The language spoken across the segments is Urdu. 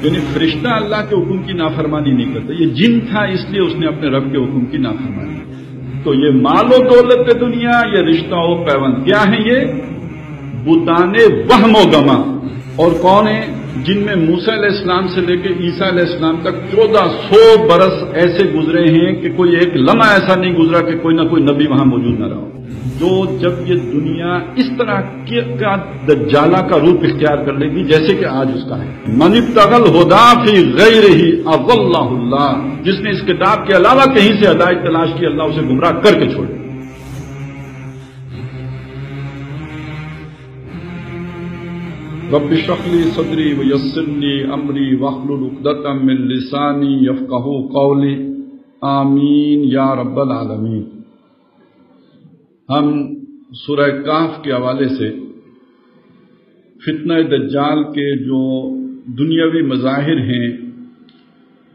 یعنی فرشتہ اللہ کے حکم کی نافرمانی نہیں کرتا، یہ جن تھا اس لیے اس نے اپنے رب کے حکم کی نافرمانی کی۔ تو یہ مال و دولت دنیا، یہ رشتہ و پیوند کیا ہے؟ یہ بتان وہم و گما۔ اور کون ہیں؟ جن میں موسیٰ علیہ السلام سے لے کے عیسیٰ علیہ السلام تک 1400 برس ایسے گزرے ہیں کہ کوئی ایک لمحہ ایسا نہیں گزرا کہ کوئی نہ کوئی نبی وہاں موجود نہ رہا ہو۔ جو جب یہ دنیا اس طرح کا دجالہ کا روپ اختیار کر لے گی جیسے کہ آج اس کا ہے، من ابتغى الہدی فی غیرہ اضلہ اللہ، جس نے اس کتاب کے علاوہ کہیں سے ہدایت تلاش کی اللہ اسے گمراہ کر کے چھوڑے۔ رب اشرح لی صدری ویسر لی امری واحلل عقدۃ من لسانی یفقہوا قولی، آمین یا رب العالمین۔ ہم سورہ کہف کے حوالے سے فتنہ دجال کے جو دنیاوی مظاہر ہیں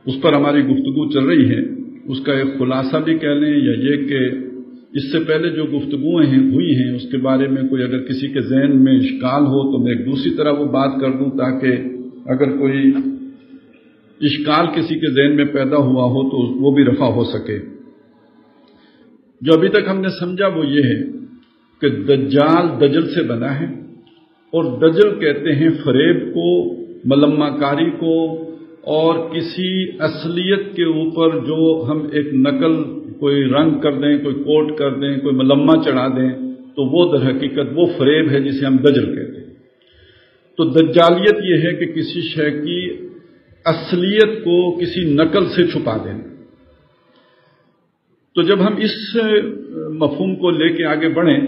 اس پر ہماری گفتگو چل رہی ہے۔ اس کا ایک خلاصہ بھی کہہ لیں یا یہ کہ اس سے پہلے جو گفتگویں ہوئی ہیں اس کے بارے میں کوئی اگر کسی کے ذہن میں اشکال ہو تو میں ایک دوسری طرح وہ بات کر دوں تاکہ اگر کوئی اشکال کسی کے ذہن میں پیدا ہوا ہو تو وہ بھی رفع ہو سکے۔ جو ابھی تک ہم نے سمجھا وہ یہ ہے کہ دجال دجل سے بنا ہے، اور دجل کہتے ہیں فریب کو، ملمہ کاری کو، اور کسی اصلیت کے اوپر جو ہم ایک نقل کوئی رنگ کر دیں، کوئی کوٹ کر دیں، کوئی ملمہ چڑھا دیں تو وہ در حقیقت وہ فریب ہے جسے ہم دجل کہتے ہیں۔ تو دجالیت یہ ہے کہ کسی شے کی اصلیت کو کسی نقل سے چھپا دینا۔ تو جب ہم اس مفہوم کو لے کے آگے بڑھیں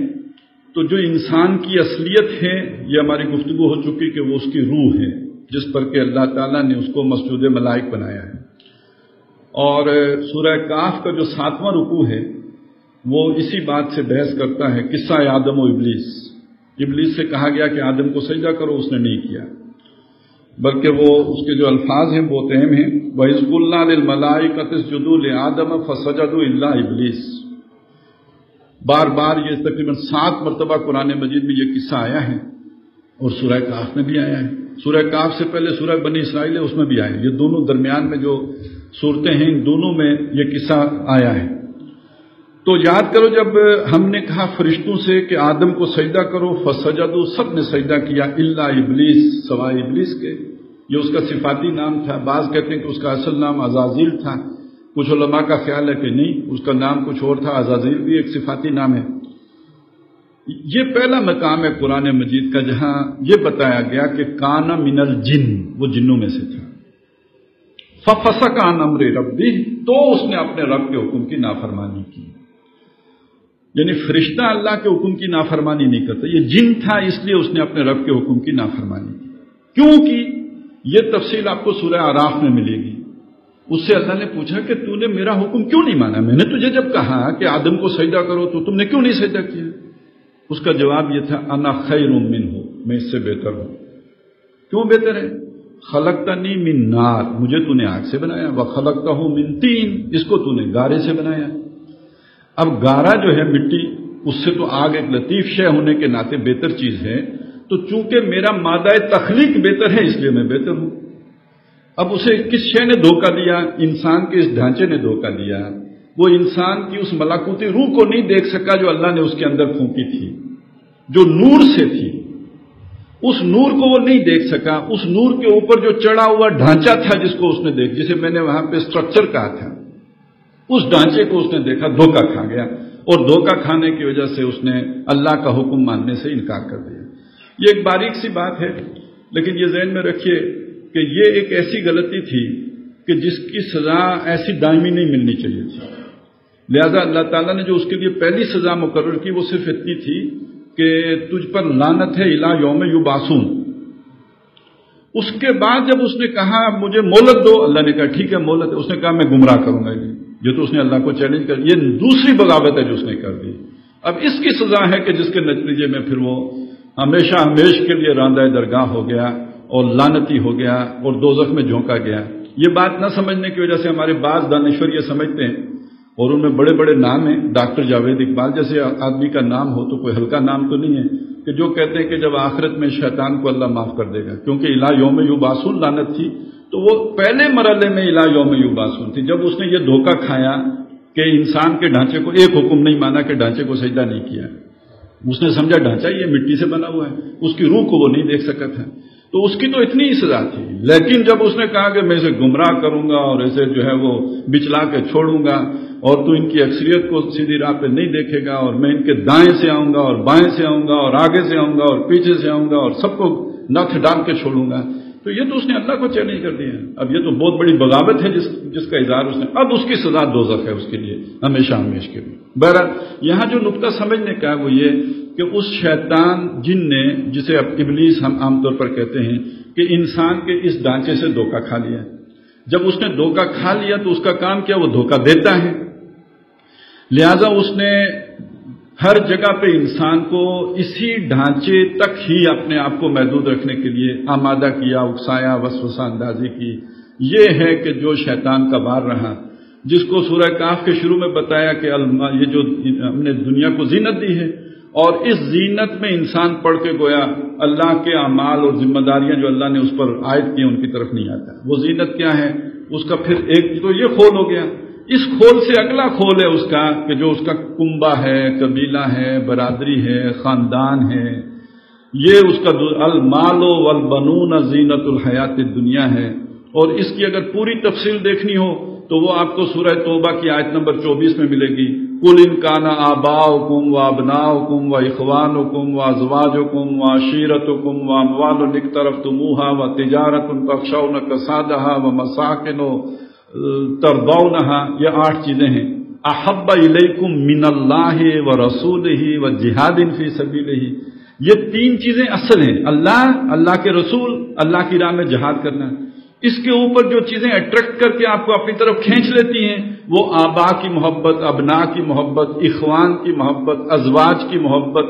تو جو انسان کی اصلیت ہے یہ ہماری گفتگو ہو چکی کہ وہ اس کی روح ہے جس پر کہ اللہ تعالیٰ نے اس کو مسجود ملائک بنایا ہے۔ اور سورہ کہف کا جو 7واں رکوع ہے وہ اسی بات سے بحث کرتا ہے، قصہ آدم و ابلیس۔ ابلیس سے کہا گیا کہ آدم کو سجدہ کرو، اس نے نہیں کیا، بلکہ وہ اس کے جو الفاظ ہیں بہت اہم ہیں۔ وَإِذْ قُلْنَا لِلْمَلَائِكَةِ اسْجُدُوا لِآدَمَ فَسَجَدُوا إِلَّا إِبْلِيسَ۔ بار بار یہ تقریباً 7 مرتبہ قرآن مجید میں یہ قصہ آیا ہے، اور سورہ کہف میں بھی آیا ہے۔ سورہ کہف سے پہلے سورہ بنی اسرائیل ہے، اس میں بھی آیا ہے۔ یہ دونوں درمیان میں جو صورتیں ہیں ان دونوں میں یہ قصہ آیا ہے۔ تو یاد کرو جب ہم نے کہا فرشتوں سے کہ آدم کو سجدہ کرو، فسجدوا، سب نے سجدہ کیا، الا ابلیس، سوائے ابلیس کے۔ یہ اس کا صفاتی نام تھا۔ بعض کہتے ہیں کہ اس کا اصل نام عزازیل تھا، کچھ علماء کا خیال ہے کہ نہیں، اس کا نام کچھ اور تھا۔ عزازیل بھی ایک صفاتی نام ہے۔ یہ پہلا مقام ہے قرآن مجید کا جہاں یہ بتایا گیا کہ کان من الجن، وہ جنوں میں سے تھا۔ ففسق عن امر ربہ، تو اس نے اپنے رب کے حکم کی نافرمانی کی۔ یعنی فرشتہ اللہ کے حکم کی نافرمانی نہیں کرتا، یہ جن تھا اس لیے اس نے اپنے رب کے حکم کی نافرمانی کی۔ کیونکہ یہ تفصیل آپ کو سورہ اعراف میں ملے گی۔ اس سے اللہ نے پوچھا کہ تو نے میرا حکم کیوں نہیں مانا؟ میں نے تجھے جب کہا کہ آدم کو سجدہ کرو تو تم نے کیوں نہیں سجدہ کیا؟ اس کا جواب یہ تھا، انا خیر منہ، میں اس سے بہتر ہوں۔ کیوں بہتر ہے؟ خلقتنی من نار، مجھے تو نے آگ سے بنایا، وخلقتہ من طین، اس کو تو نے گارے سے بنایا۔ اب گارا جو ہے مٹی، اس سے تو آگ ایک لطیف شے ہونے کے ناطے بہتر چیز ہے، تو چونکہ میرا مادہ تخلیق بہتر ہے اس لیے میں بہتر ہوں۔ اب اسے کس شے نے دھوکہ دیا؟ انسان کے اس ڈھانچے نے دھوکہ دیا۔ وہ انسان کی اس ملاکوتی روح کو نہیں دیکھ سکا جو اللہ نے اس کے اندر پھونکی تھی، جو نور سے تھی۔ اس نور کو وہ نہیں دیکھ سکا، اس نور کے اوپر جو چڑھا ہوا ڈھانچہ تھا جس کو اس نے دیکھ، جسے میں نے وہاں پہ اسٹرکچر کہا تھا، اس ڈھانچے کو اس نے دیکھا، دھوکہ کھا گیا، اور دھوکہ کھانے کی وجہ سے اس نے اللہ کا حکم ماننے سے انکار کر دیا۔ یہ ایک باریک سی بات ہے، لیکن یہ ذہن میں رکھیے کہ یہ ایک ایسی غلطی تھی کہ جس کی سزا ایسی دائمی نہیں ملنی چاہیے تھی۔ لہذا اللہ تعالیٰ نے جو اس کے لیے پہلی سزا مقرر کی وہ صرف اتنی تھی کہ تجھ پر لعنت ہے الی یوم یبعثون۔ اس کے بعد جب اس نے کہا مجھے مہلت دو، اللہ نے کہا ٹھیک ہے مہلت ہے۔ اس نے کہا میں گمراہ کروں گا، یہ تو اس نے اللہ کو چیلنج کر، یہ دوسری بغاوت ہے جو اس نے کر دی۔ اب اس کی سزا ہے کہ جس کے نتیجے میں پھر وہ ہمیشہ ہمیش کے لیے راندہ درگاہ ہو گیا اور لعنتی ہو گیا اور دوزخ میں جھونکا گیا۔ یہ بات نہ سمجھنے کی وجہ سے ہمارے بعض دانشور یہ سمجھتے ہیں، اور ان میں بڑے بڑے نام ہیں، ڈاکٹر جاوید اقبال جیسے آدمی کا نام ہو تو کوئی ہلکا نام تو نہیں ہے، کہ جو کہتے ہیں کہ جب آخرت میں شیطان کو اللہ معاف کر دے گا، کیونکہ الی یوم یبعثون لعنت تھی، تو تو وہ پہلے مرحلے میں الی یوم یبعثون تھی، جب اس نے یہ دھوکہ کھایا کہ انسان کے ڈھانچے کو ایک حکم نہیں مانا کہ ڈھانچے کو سجدہ نہیں کیا، اس نے سمجھا ڈھانچہ یہ مٹی سے بنا ہوا ہے، اس کی روح کو وہ نہیں دیکھ سکا تھا، تو اس کی تو اتنی ہی سزا تھی۔ لیکن جب اس نے کہا کہ میں اسے گمراہ کروں گا اور اسے جو ہے وہ بچلا کے چھوڑوں گا اور تو ان کی اکثریت کو سیدھی راہ پہ نہیں دیکھے گا، اور میں ان کے دائیں سے آؤں گا اور بائیں سے آؤں گا اور آگے سے آؤں گا اور پیچھے سے آؤں گا اور سب کو ناک ڈال کے چھوڑوں گا، تو یہ تو اس نے اللہ کو چیلنج کر دیا۔ اب یہ تو بہت بڑی بغاوت ہے جس کا اظہار اس نے، اب اس کی سزا دوزخ ہے اس کے لیے ہمیشہ ہمیشہ کے لیے۔ بہرحال یہاں جو نقطہ سمجھنے کا ہے وہ یہ کہ اس شیطان جن نے، جسے اب ابلیس ہم عام طور پر کہتے ہیں، کہ انسان کے اس ڈھانچے سے دھوکہ کھا لیا۔ جب اس نے دھوکہ کھا لیا تو اس کا کام کیا؟ وہ دھوکہ دیتا ہے، لہذا اس نے ہر جگہ پہ انسان کو اسی ڈھانچے تک ہی اپنے آپ کو محدود رکھنے کے لیے آمادہ کیا، اکسایا، وسوسہ اندازی کی۔ یہ ہے کہ جو شیطان کا وار رہا، جس کو سورہ کہف کے شروع میں بتایا کہ یہ جو ہم نے دنیا کو زینت دی ہے، اور اس زینت میں انسان پڑھ کے گویا اللہ کے اعمال اور ذمہ داریاں جو اللہ نے اس پر عائد کی ان کی طرف نہیں آتا۔ وہ زینت کیا ہے؟ اس کا پھر ایک تو یہ کھول ہو گیا، اس کھول سے اگلا کھول ہے اس کا کہ جو اس کا کنبہ ہے، قبیلہ ہے، برادری ہے، خاندان ہے، یہ اس کا المال والبنون زینت الحیات الدنیا ہے۔ اور اس کی اگر پوری تفصیل دیکھنی ہو تو وہ آپ کو سورہ توبہ کی آیت نمبر 24 میں ملے گی۔ قُلْ إِنْ كَانَ آبَاؤُكُمْ وَأَبْنَاؤُكُمْ وَإِخْوَانُكُمْ وَأَزْوَاجُكُمْ وَعَشِيرَتُكُمْ وَأَمْوَالٌ اقْتَرَفْتُمُوهَا وَتِجَارَةٌ تَخْشَوْنَ كَسَادَهَا وَمَسَاكِنُ تَرْضَوْنَهَا، یہ 8 چیزیں ہیں۔ أَحَبَّ إِلَيْكُمْ مِنَ اللَّهِ وَرَسُولِهِ وَجِهَادٍ فِي سَبِيلِهِ، یہ 3 چیزیں اصل ہیں، اللہ کے رسول، اللہ کی راہ میں جہاد کرنا۔ اس کے اوپر جو چیزیں اٹریکٹ کر کے آپ کو اپنی طرف کھینچ لیتی ہیں وہ آبا کی محبت، ابنا کی محبت، اخوان کی محبت، ازواج کی محبت،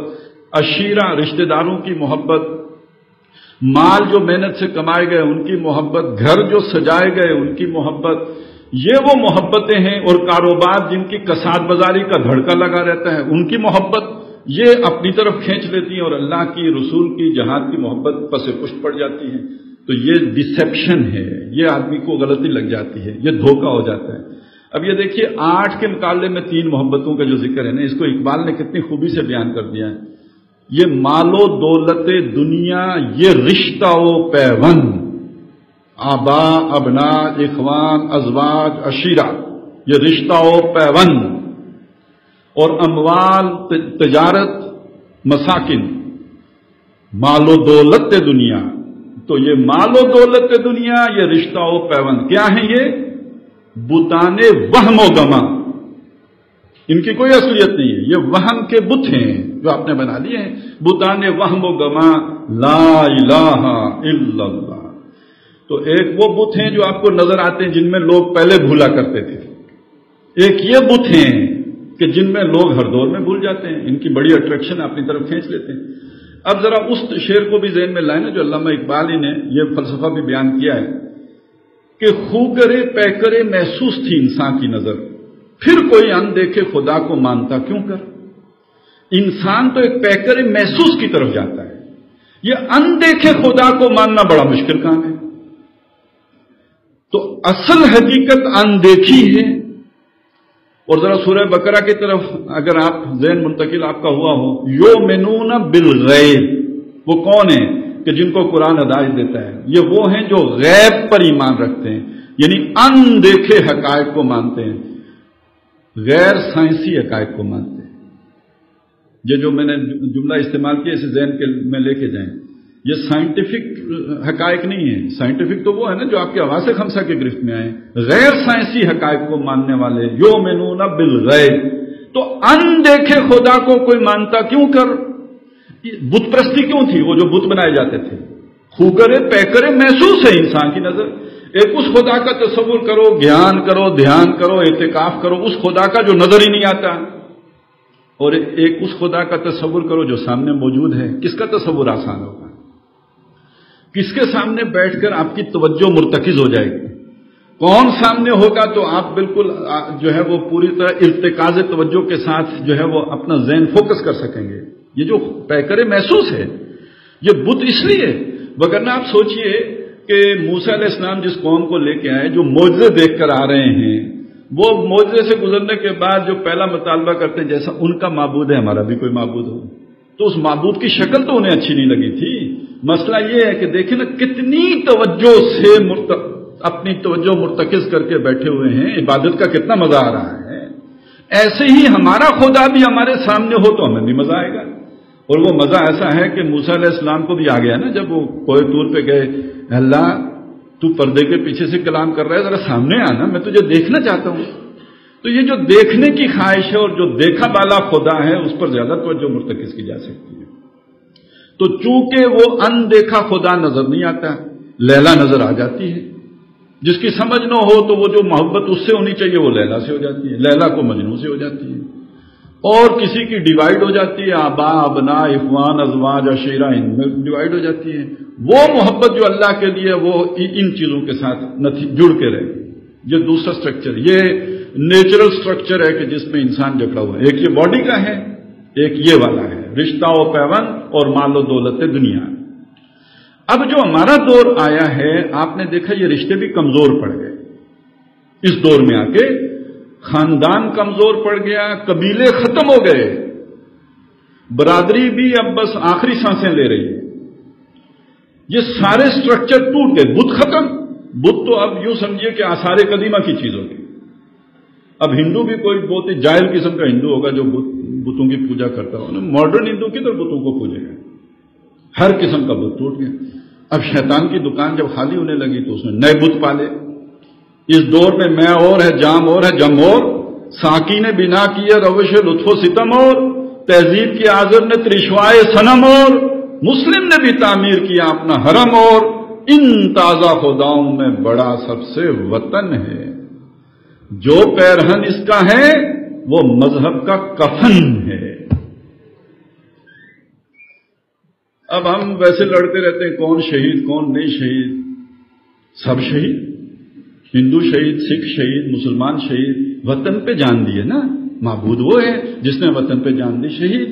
عشیرہ رشتہ داروں کی محبت، مال جو محنت سے کمائے گئے ان کی محبت، گھر جو سجائے گئے ان کی محبت، یہ وہ محبتیں ہیں۔ اور کاروبار جن کی کساد بازاری کا دھڑکا لگا رہتا ہے ان کی محبت یہ اپنی طرف کھینچ لیتی ہیں، اور اللہ کی رسول کی جہاد کی محبت پس پشت پڑ جاتی ہے۔ تو یہ ڈسیپشن ہے، یہ آدمی کو غلطی لگ جاتی ہے، یہ دھوکہ ہو جاتا ہے۔ اب یہ دیکھیے 8 کے مقابلے میں 3 محبتوں کا جو ذکر ہے نا، اس کو اقبال نے کتنی خوبی سے بیان کر دیا ہے۔ یہ مال و دولت دنیا، یہ رشتہ و پیوند، آبا، ابنا، اخوان، ازواج، عشیرہ، یہ رشتہ و پیوند، اور اموال، تجارت، مساکن، مال و دولت دنیا۔ تو یہ مال و دولت دنیا، یہ رشتہ و پیوند کیا ہے؟ یہ بتان وہم و گما، ان کی کوئی اصلیت نہیں ہے، یہ وہم کے بت ہیں جو آپ نے بنا لیے ہیں۔ بتان وہم و گما لا الہ الا اللہ، تو ایک وہ بت ہیں جو آپ کو نظر آتے ہیں جن میں لوگ پہلے بھولا کرتے تھے، ایک یہ بت ہیں کہ جن میں لوگ ہر دور میں بھول جاتے ہیں، ان کی بڑی اٹریکشن اپنی طرف کھینچ لیتے ہیں۔ اب ذرا اس شعر کو بھی ذہن میں لائیں نا جو علامہ اقبال ہی نے یہ فلسفہ بھی بیان کیا ہے کہ خو کرے پے کرے محسوس تھی انسان کی نظر، پھر کوئی ان دیکھے خدا کو مانتا کیوں کر۔ انسان تو ایک پے کرے محسوس کی طرف جاتا ہے، یہ ان دیکھے خدا کو ماننا بڑا مشکل کام ہے۔ تو اصل حقیقت ان دیکھی ہے۔ اور ذرا سورہ بقرہ کی طرف اگر آپ ذہن منتقل آپ کا ہوا ہو، یؤمنون بالغیب، وہ کون ہیں کہ جن کو قرآن ہدایت دیتا ہے؟ یہ وہ ہیں جو غیب پر ایمان رکھتے ہیں، یعنی ان دیکھے حقائق کو مانتے ہیں، غیر سائنسی حقائق کو مانتے ہیں۔ یہ جو میں نے جملہ استعمال کیا اسے ذہن میں لے کے جائیں، یہ سائنٹیفک حقائق نہیں ہے، سائنٹیفک تو وہ ہے نا جو آپ کے حواس خمسہ کے گرفت میں آئے، غیر سائنسی حقائق کو ماننے والے یؤمنون بالغیب۔ تو ان دیکھے خدا کو کوئی مانتا کیوں کر؟ بت پرستی کیوں تھی؟ وہ جو بت بنائے جاتے تھے، خو کرے پے کرے محسوس ہے انسان کی نظر۔ ایک اس خدا کا تصور کرو، گیان کرو، دھیان کرو، اعتکاف کرو، اس خدا کا جو نظر ہی نہیں آتا، اور ایک اس خدا کا تصور کرو جو سامنے موجود ہے۔ کس کا تصور آسان ہوگا؟ کس کے سامنے بیٹھ کر آپ کی توجہ مرتکز ہو جائے گی؟ کون سامنے ہوگا تو آپ بالکل جو ہے وہ پوری طرح ارتکاز توجہ کے ساتھ جو ہے وہ اپنا ذہن فوکس کر سکیں گے۔ یہ جو پیکرے محسوس ہے، یہ بت اس لیے، وگرنہ آپ سوچئے کہ موسیٰ علیہ السلام جس قوم کو لے کے آئے، جو معجزے دیکھ کر آ رہے ہیں، وہ معجزے سے گزرنے کے بعد جو پہلا مطالبہ کرتے ہیں جیسا ان کا معبود ہے ہمارا بھی کوئی معبود ہو، تو اس معبود کی شکل تو انہیں اچھی نہیں لگی تھی۔ مسئلہ یہ ہے کہ دیکھیں نا کتنی توجہ سے اپنی توجہ مرتکز کر کے بیٹھے ہوئے ہیں، عبادت کا کتنا مزہ آ رہا ہے۔ ایسے ہی ہمارا خدا بھی ہمارے سامنے ہو تو ہمیں بھی مزہ آئے گا، اور وہ مزہ ایسا ہے کہ موسیٰ علیہ السلام کو بھی آ گیا نا، جب وہ کوہ طور پہ گئے، اللہ تو پردے کے پیچھے سے کلام کر رہا ہے، ذرا سامنے آنا، میں تجھے دیکھنا چاہتا ہوں۔ تو یہ جو دیکھنے کی خواہش ہے اور جو دیکھا بالا خدا ہے، اس پر زیادہ توجہ مرتکز کی جا سکتی ہے۔ تو چونکہ وہ اندیکھا خدا نظر نہیں آتا، لیلا نظر آ جاتی ہے۔ جس کی سمجھ نہ ہو تو وہ جو محبت اس سے ہونی چاہیے وہ لیلا سے ہو جاتی ہے، لیلا کو مجنوں سے ہو جاتی ہے، اور کسی کی ڈیوائیڈ ہو جاتی ہے، آبا ابنا اخوان ازواج عشیرہ، ان میں ڈیوائیڈ ہو جاتی ہے۔ وہ محبت جو اللہ کے لیے وہ ان چیزوں کے ساتھ جڑ کے رہے۔ یہ دوسرا سٹرکچر، یہ نیچرل سٹرکچر ہے کہ جس میں انسان جکڑا ہوا ہے۔ ایک یہ باڈی کا ہے، ایک یہ والا ہے، رشتہ و پیوند اور مال و دولت دنیا۔ اب جو ہمارا دور آیا ہے، آپ نے دیکھا یہ رشتے بھی کمزور پڑ گئے اس دور میں آ کے، خاندان کمزور پڑ گیا، قبیلے ختم ہو گئے، برادری بھی اب بس آخری سانسیں لے رہی ہے۔ یہ سارے سٹرکچر ٹوٹ گئے، بت ختم، بت تو اب یوں سمجھیے کہ آثار قدیمہ کی چیز ہوگی۔ اب ہندو بھی کوئی بہت ہی جاہل قسم کا ہندو ہوگا جو بتوں کی پوجا کرتا ہو، ماڈرن ہندو کی طرف بتوں کو پوجے گا، ہر قسم کا بت ٹوٹ گیا۔ اب شیطان کی دکان جب خالی ہونے لگی تو اس نے نئے بت پالے۔ اس دور میں میں اور ہے، جام اور ہے، جم اور، ساکی نے بنا کیا روش لطف و ستم اور، تہذیب کی آزر نے ترشوائے صنم اور، مسلم نے بھی تعمیر کیا اپنا حرم اور، ان تازہ خداؤں میں بڑا سب سے وطن ہے، جو پیرہن اس کا ہے وہ مذہب کا کفن ہے۔ اب ہم ویسے لڑتے رہتے ہیں کون شہید کون نہیں شہید، سب شہید، ہندو شہید، سکھ شہید، مسلمان شہید، وطن پہ جان دیے نا، معبود وہ ہے جس نے وطن پہ جان دی، شہید۔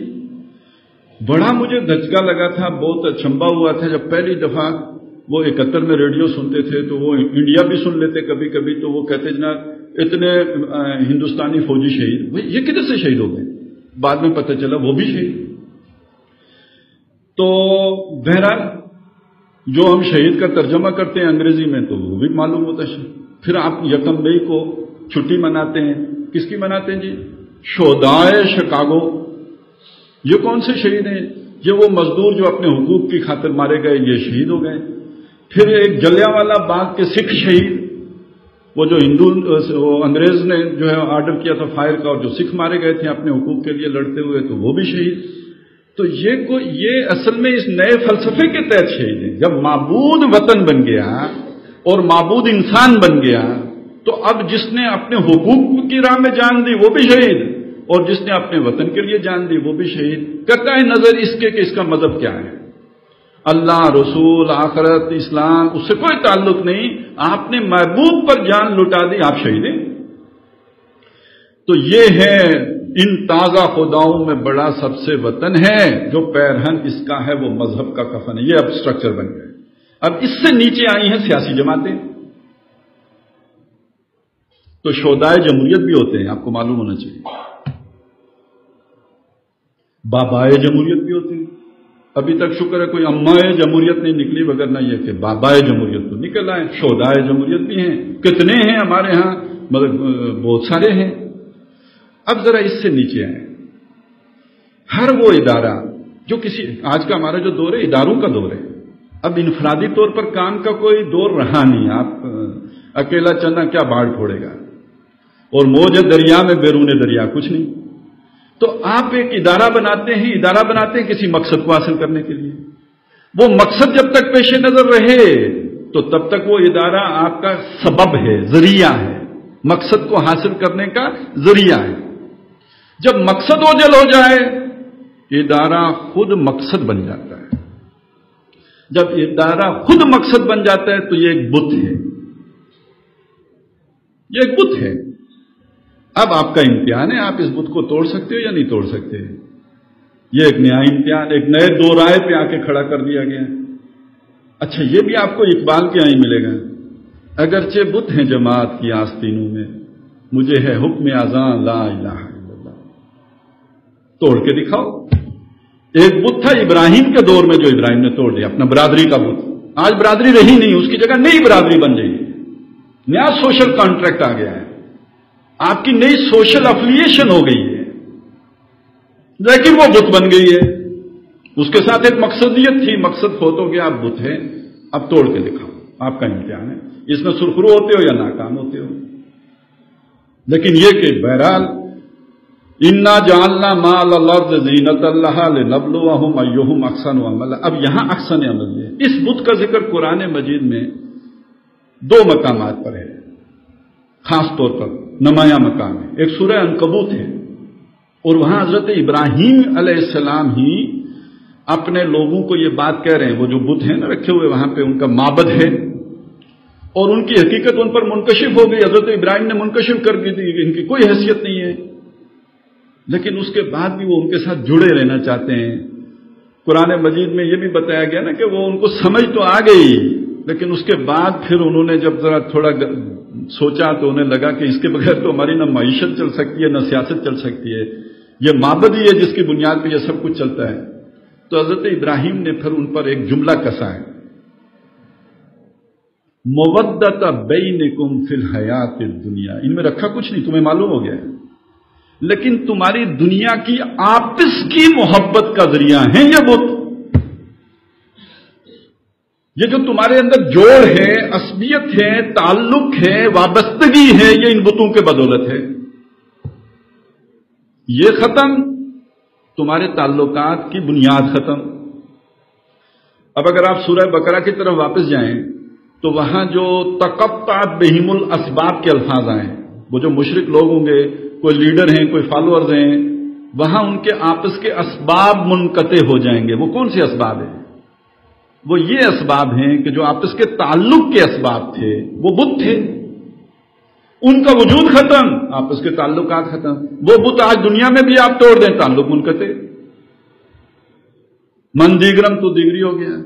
بڑا مجھے دھچکا لگا تھا، بہت اچنبھا ہوا تھا جب پہلی دفعہ وہ 71 میں ریڈیو سنتے تھے تو وہ انڈیا بھی سن لیتے کبھی کبھی، تو وہ کہتے جناب اتنے ہندوستانی فوجی شہید، بھائی یہ کدھر سے شہید ہو گئے؟ بعد میں پتہ چلا وہ بھی شہید۔ تو بہرحال جو ہم شہید کا ترجمہ کرتے ہیں انگریزی میں تو وہ بھی معلوم ہوتا ہے۔ پھر آپ 1 مئی کو چھٹی مناتے ہیں، کس کی مناتے ہیں جی؟ شہدائے شکاگو۔ یہ کون سے شہید ہیں؟ یہ وہ مزدور جو اپنے حقوق کی خاطر مارے گئے، یہ شہید ہو گئے۔ پھر ایک جلیانوالہ باغ کے سکھ شہید، وہ جو انگریز نے جو ہے آرڈر کیا تھا فائر کا، اور جو سکھ مارے گئے تھے اپنے حقوق کے لیے لڑتے ہوئے، تو وہ بھی شہید۔ تو یہ اصل میں اس نئے فلسفے کے تحت شہید ہے۔ جب معبود وطن بن گیا اور معبود انسان بن گیا تو اب جس نے اپنے حقوق کی راہ میں جان دی وہ بھی شہید، اور جس نے اپنے وطن کے لیے جان دی وہ بھی شہید۔ قطع نظر اس کے کہ اس کا مذہب کیا ہے، اللہ، رسول، آخرت، اسلام، اس سے کوئی تعلق نہیں، آپ نے محبوب پر جان لٹا دی، آپ شہید ہیں۔ تو یہ ہے ان تازہ خداؤں میں بڑا سب سے وطن ہے، جو پیرہن اس کا ہے وہ مذہب کا کفن ہے۔ یہ اب سٹرکچر بن گئے۔ اب اس سے نیچے آئی ہیں سیاسی جماعتیں، تو شہدائے جمہوریت بھی ہوتے ہیں، آپ کو معلوم ہونا چاہیے، بابائے جمہوریت بھی ہوتے ہیں۔ ابھی تک شکر ہے کوئی امائے جمہوریت نہیں نکلی، وگرنہ یہ کہ بابائے جمہوریت تو نکل آئے، شہدائے جمہوریت بھی ہیں، کتنے ہیں ہمارے ہاں، مطلب بہت سارے ہیں۔ اب ذرا اس سے نیچے آئیں، ہر وہ ادارہ جو آج کا ہمارا جو دور ہے اداروں کا دور ہے، اب انفرادی طور پر کام کا کوئی دور رہا نہیں۔ آپ اکیلا چلنا کیا باڑ پھوڑے گا، اور موج دریا میں بیرون دریا کچھ نہیں۔ تو آپ ایک ادارہ بناتے ہیں کسی مقصد کو حاصل کرنے کے لیے، وہ مقصد جب تک پیش نظر رہے تو تب تک وہ ادارہ آپ کا سبب ہے، ذریعہ ہے، مقصد کو حاصل کرنے کا ذریعہ ہے۔ جب مقصد اوجھل ہو جائے ادارہ خود مقصد بن جاتا ہے۔ جب ادارہ خود مقصد بن جاتا ہے تو یہ ایک بت ہے، یہ ایک بت ہے۔ اب آپ کا امتحان ہے، آپ اس بت کو توڑ سکتے ہو یا نہیں توڑ سکتے۔ یہ ایک نیا امتحان، ایک نئے دو رائے پہ آ کے کھڑا کر دیا گیا۔ اچھا یہ بھی آپ کو اقبال کے آئیں ملے گا، اگرچہ بت ہیں جماعت کی آستینوں میں، مجھے ہے حکم اذاں لا الہ الا اللہ۔ توڑ کے دکھاؤ۔ ایک بت تھا ابراہیم کے دور میں جو ابراہیم نے توڑ دیا، اپنا برادری کا بت۔ آج برادری رہی نہیں، اس کی جگہ نئی برادری بن گئی ہے، نیا سوشل کانٹریکٹ آ گیا ہے، آپ کی نئی سوشل افیلیشن ہو گئی ہے، لیکن وہ بت بن گئی ہے۔ اس کے ساتھ ایک مقصدیت تھی، مقصد فوت ہو گیا، آپ بت ہیں، اب توڑ کے دکھاؤ، آپ کا امتحان ہے، اس میں سرخرو ہوتے ہو یا ناکام ہوتے ہو۔ لیکن یہ کہ بہرحال انا جعلنا ما علی الارض زینۃ لہا لنبلوہم ایہم احسن عملا، اب یہاں احسن عمل ہے۔ اس بت کا ذکر قرآن مجید میں دو مقامات پر ہے، خاص طور پر نمایاں مقام ہے۔ ایک سورہ عنکبوت ہے، اور وہاں حضرت ابراہیم علیہ السلام ہی اپنے لوگوں کو یہ بات کہہ رہے ہیں، وہ جو بت ہیں نا رکھے ہوئے وہاں پہ، ان کا معبد ہے اور ان کی حقیقت ان پر منکشف ہو گئی، حضرت ابراہیم نے منکشف کر دی تھی، ان کی کوئی حیثیت نہیں ہے، لیکن اس کے بعد بھی وہ ان کے ساتھ جڑے رہنا چاہتے ہیں۔ قرآن مجید میں یہ بھی بتایا گیا نا کہ وہ ان کو سمجھ تو آ گئی، لیکن اس کے بعد پھر انہوں نے جب ذرا تھوڑا سوچا تو انہیں لگا کہ اس کے بغیر تو ہماری نہ معیشت چل سکتی ہے، نہ سیاست چل سکتی ہے، یہ معبد ہی ہے جس کی بنیاد پہ یہ سب کچھ چلتا ہے۔ تو حضرت ابراہیم نے پھر ان پر ایک جملہ کسا ہے، مودۃ بینکم فی الحیات الدنیا، ان میں رکھا کچھ نہیں، تمہیں معلوم ہو گیا ہے، لیکن تمہاری دنیا کی آپس کی محبت کا ذریعہ ہیں یہ بت، یہ جو تمہارے اندر جوڑ ہے، عصبیت ہے، تعلق ہے، وابستگی ہے، یہ ان بتوں کے بدولت ہے۔ یہ ختم، تمہارے تعلقات کی بنیاد ختم۔ اب اگر آپ سورہ بقرہ کی طرف واپس جائیں تو وہاں جو تقطعت بہم الاسباب کے الفاظ آئے، وہ جو مشرک لوگ ہوں گے، کوئی لیڈر ہیں، کوئی فالوورز ہیں، وہاں ان کے آپس کے اسباب منقطع ہو جائیں گے۔ وہ کون سے اسباب ہیں؟ وہ یہ اسباب ہیں کہ جو آپس کے تعلق کے اسباب تھے وہ بت تھے، ان کا وجود ختم، آپس کے تعلقات ختم۔ وہ بت آج دنیا میں بھی آپ توڑ دیں، تعلق منقطع، من دیگرم تو دیگری ہو گیا۔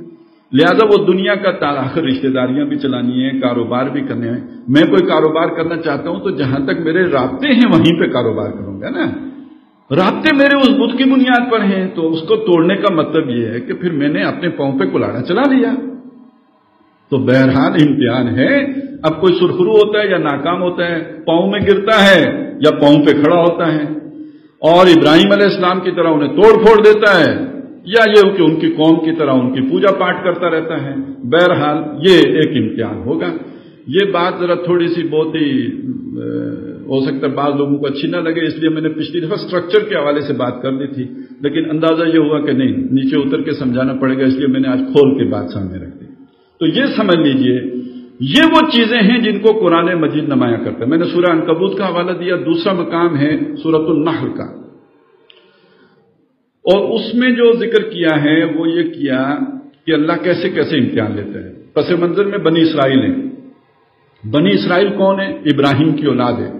لہذا وہ دنیا کا آخر رشتہ داریاں بھی چلانی ہیں، کاروبار بھی کرنے ہیں۔ میں کوئی کاروبار کرنا چاہتا ہوں تو جہاں تک میرے رابطے ہیں وہیں پہ کاروبار کروں گا نا، رابطے میرے اس بت کی بنیاد پر ہیں، تو اس کو توڑنے کا مطلب یہ ہے کہ پھر میں نے اپنے پاؤں پہ کلاڑا چلا لیا۔ تو بہرحال امتحان ہے، اب کوئی سرخرو ہوتا ہے یا ناکام ہوتا ہے، پاؤں میں گرتا ہے یا پاؤں پہ کھڑا ہوتا ہے، اور ابراہیم علیہ السلام کی طرح انہیں توڑ پھوڑ دیتا ہے، یا یہ کہ ان کی قوم کی طرح ان کی پوجا پاٹ کرتا رہتا ہے۔ بہرحال یہ ایک امتحان ہوگا۔ یہ بات ذرا تھوڑی سی بہت ہی ہو سکتا ہے بعض لوگوں کو اچھی نہ لگے، اس لیے میں نے پچھلی دفعہ سٹرکچر کے حوالے سے بات کر دی تھی، لیکن اندازہ یہ ہوا کہ نہیں، نیچے اتر کے سمجھانا پڑے گا، اس لیے میں نے آج کھول کے بات سامنے رکھ دی۔ تو یہ سمجھ لیجئے، یہ وہ چیزیں ہیں جن کو قرآن مجید نمایاں کرتا ہے۔ میں نے سورہ عنکبوت کا حوالہ دیا، دوسرا مقام ہے سورۃ النحل کا، اور اس میں جو ذکر کیا ہے وہ یہ کیا کہ اللہ کیسے کیسے امتحان لیتا ہے۔ پس منظر میں بنی اسرائیل ہیں۔ بنی اسرائیل کون ہے؟ ابراہیم کی اولاد ہے،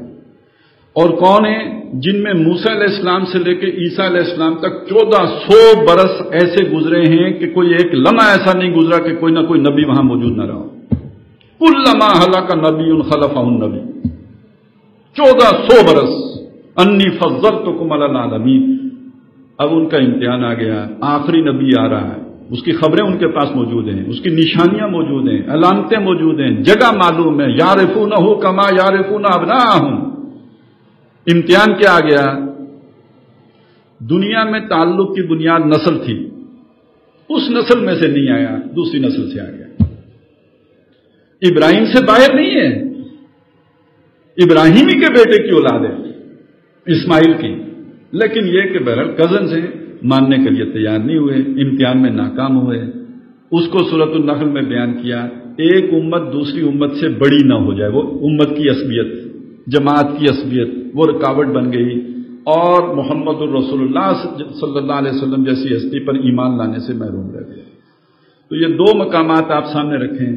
اور کون ہے؟ جن میں موسیٰ علیہ السلام سے لے کے عیسیٰ علیہ السلام تک 1400 برس ایسے گزرے ہیں کہ کوئی ایک لمحہ ایسا نہیں گزرا کہ کوئی نہ کوئی نبی وہاں موجود نہ رہا۔ کلما ہلک نبی خلفہ النبی، 1400 برس، انی فضلتکم علی العالمین۔ اب ان کا امتحان آ گیا، آخری نبی آ رہا ہے، اس کی خبریں ان کے پاس موجود ہیں، اس کی نشانیاں موجود ہیں، علامتیں موجود ہیں، جگہ معلوم ہے، یعرفونہ کما یعرفون ابناءہم۔ امتحان کیا آ گیا؟ دنیا میں تعلق کی بنیاد نسل تھی، اس نسل میں سے نہیں آیا، دوسری نسل سے آ گیا۔ ابراہیم سے باہر نہیں ہے، ابراہیم ہی کے بیٹے کی اولاد ہے، اسماعیل کی، لیکن یہ کہ بہرحال کزنز ہیں، ماننے کے لیے تیار نہیں ہوئے، امتحان میں ناکام ہوئے۔ اس کو سورۃ النحل میں بیان کیا، ایک امت دوسری امت سے بڑی نہ ہو جائے، وہ امت کی عصبیت، جماعت کی عصبیت، وہ رکاوٹ بن گئی، اور محمد الرسول اللہ صلی اللہ علیہ وسلم جیسی ہستی پر ایمان لانے سے محروم رہ گئے۔ تو یہ دو مقامات آپ سامنے رکھیں۔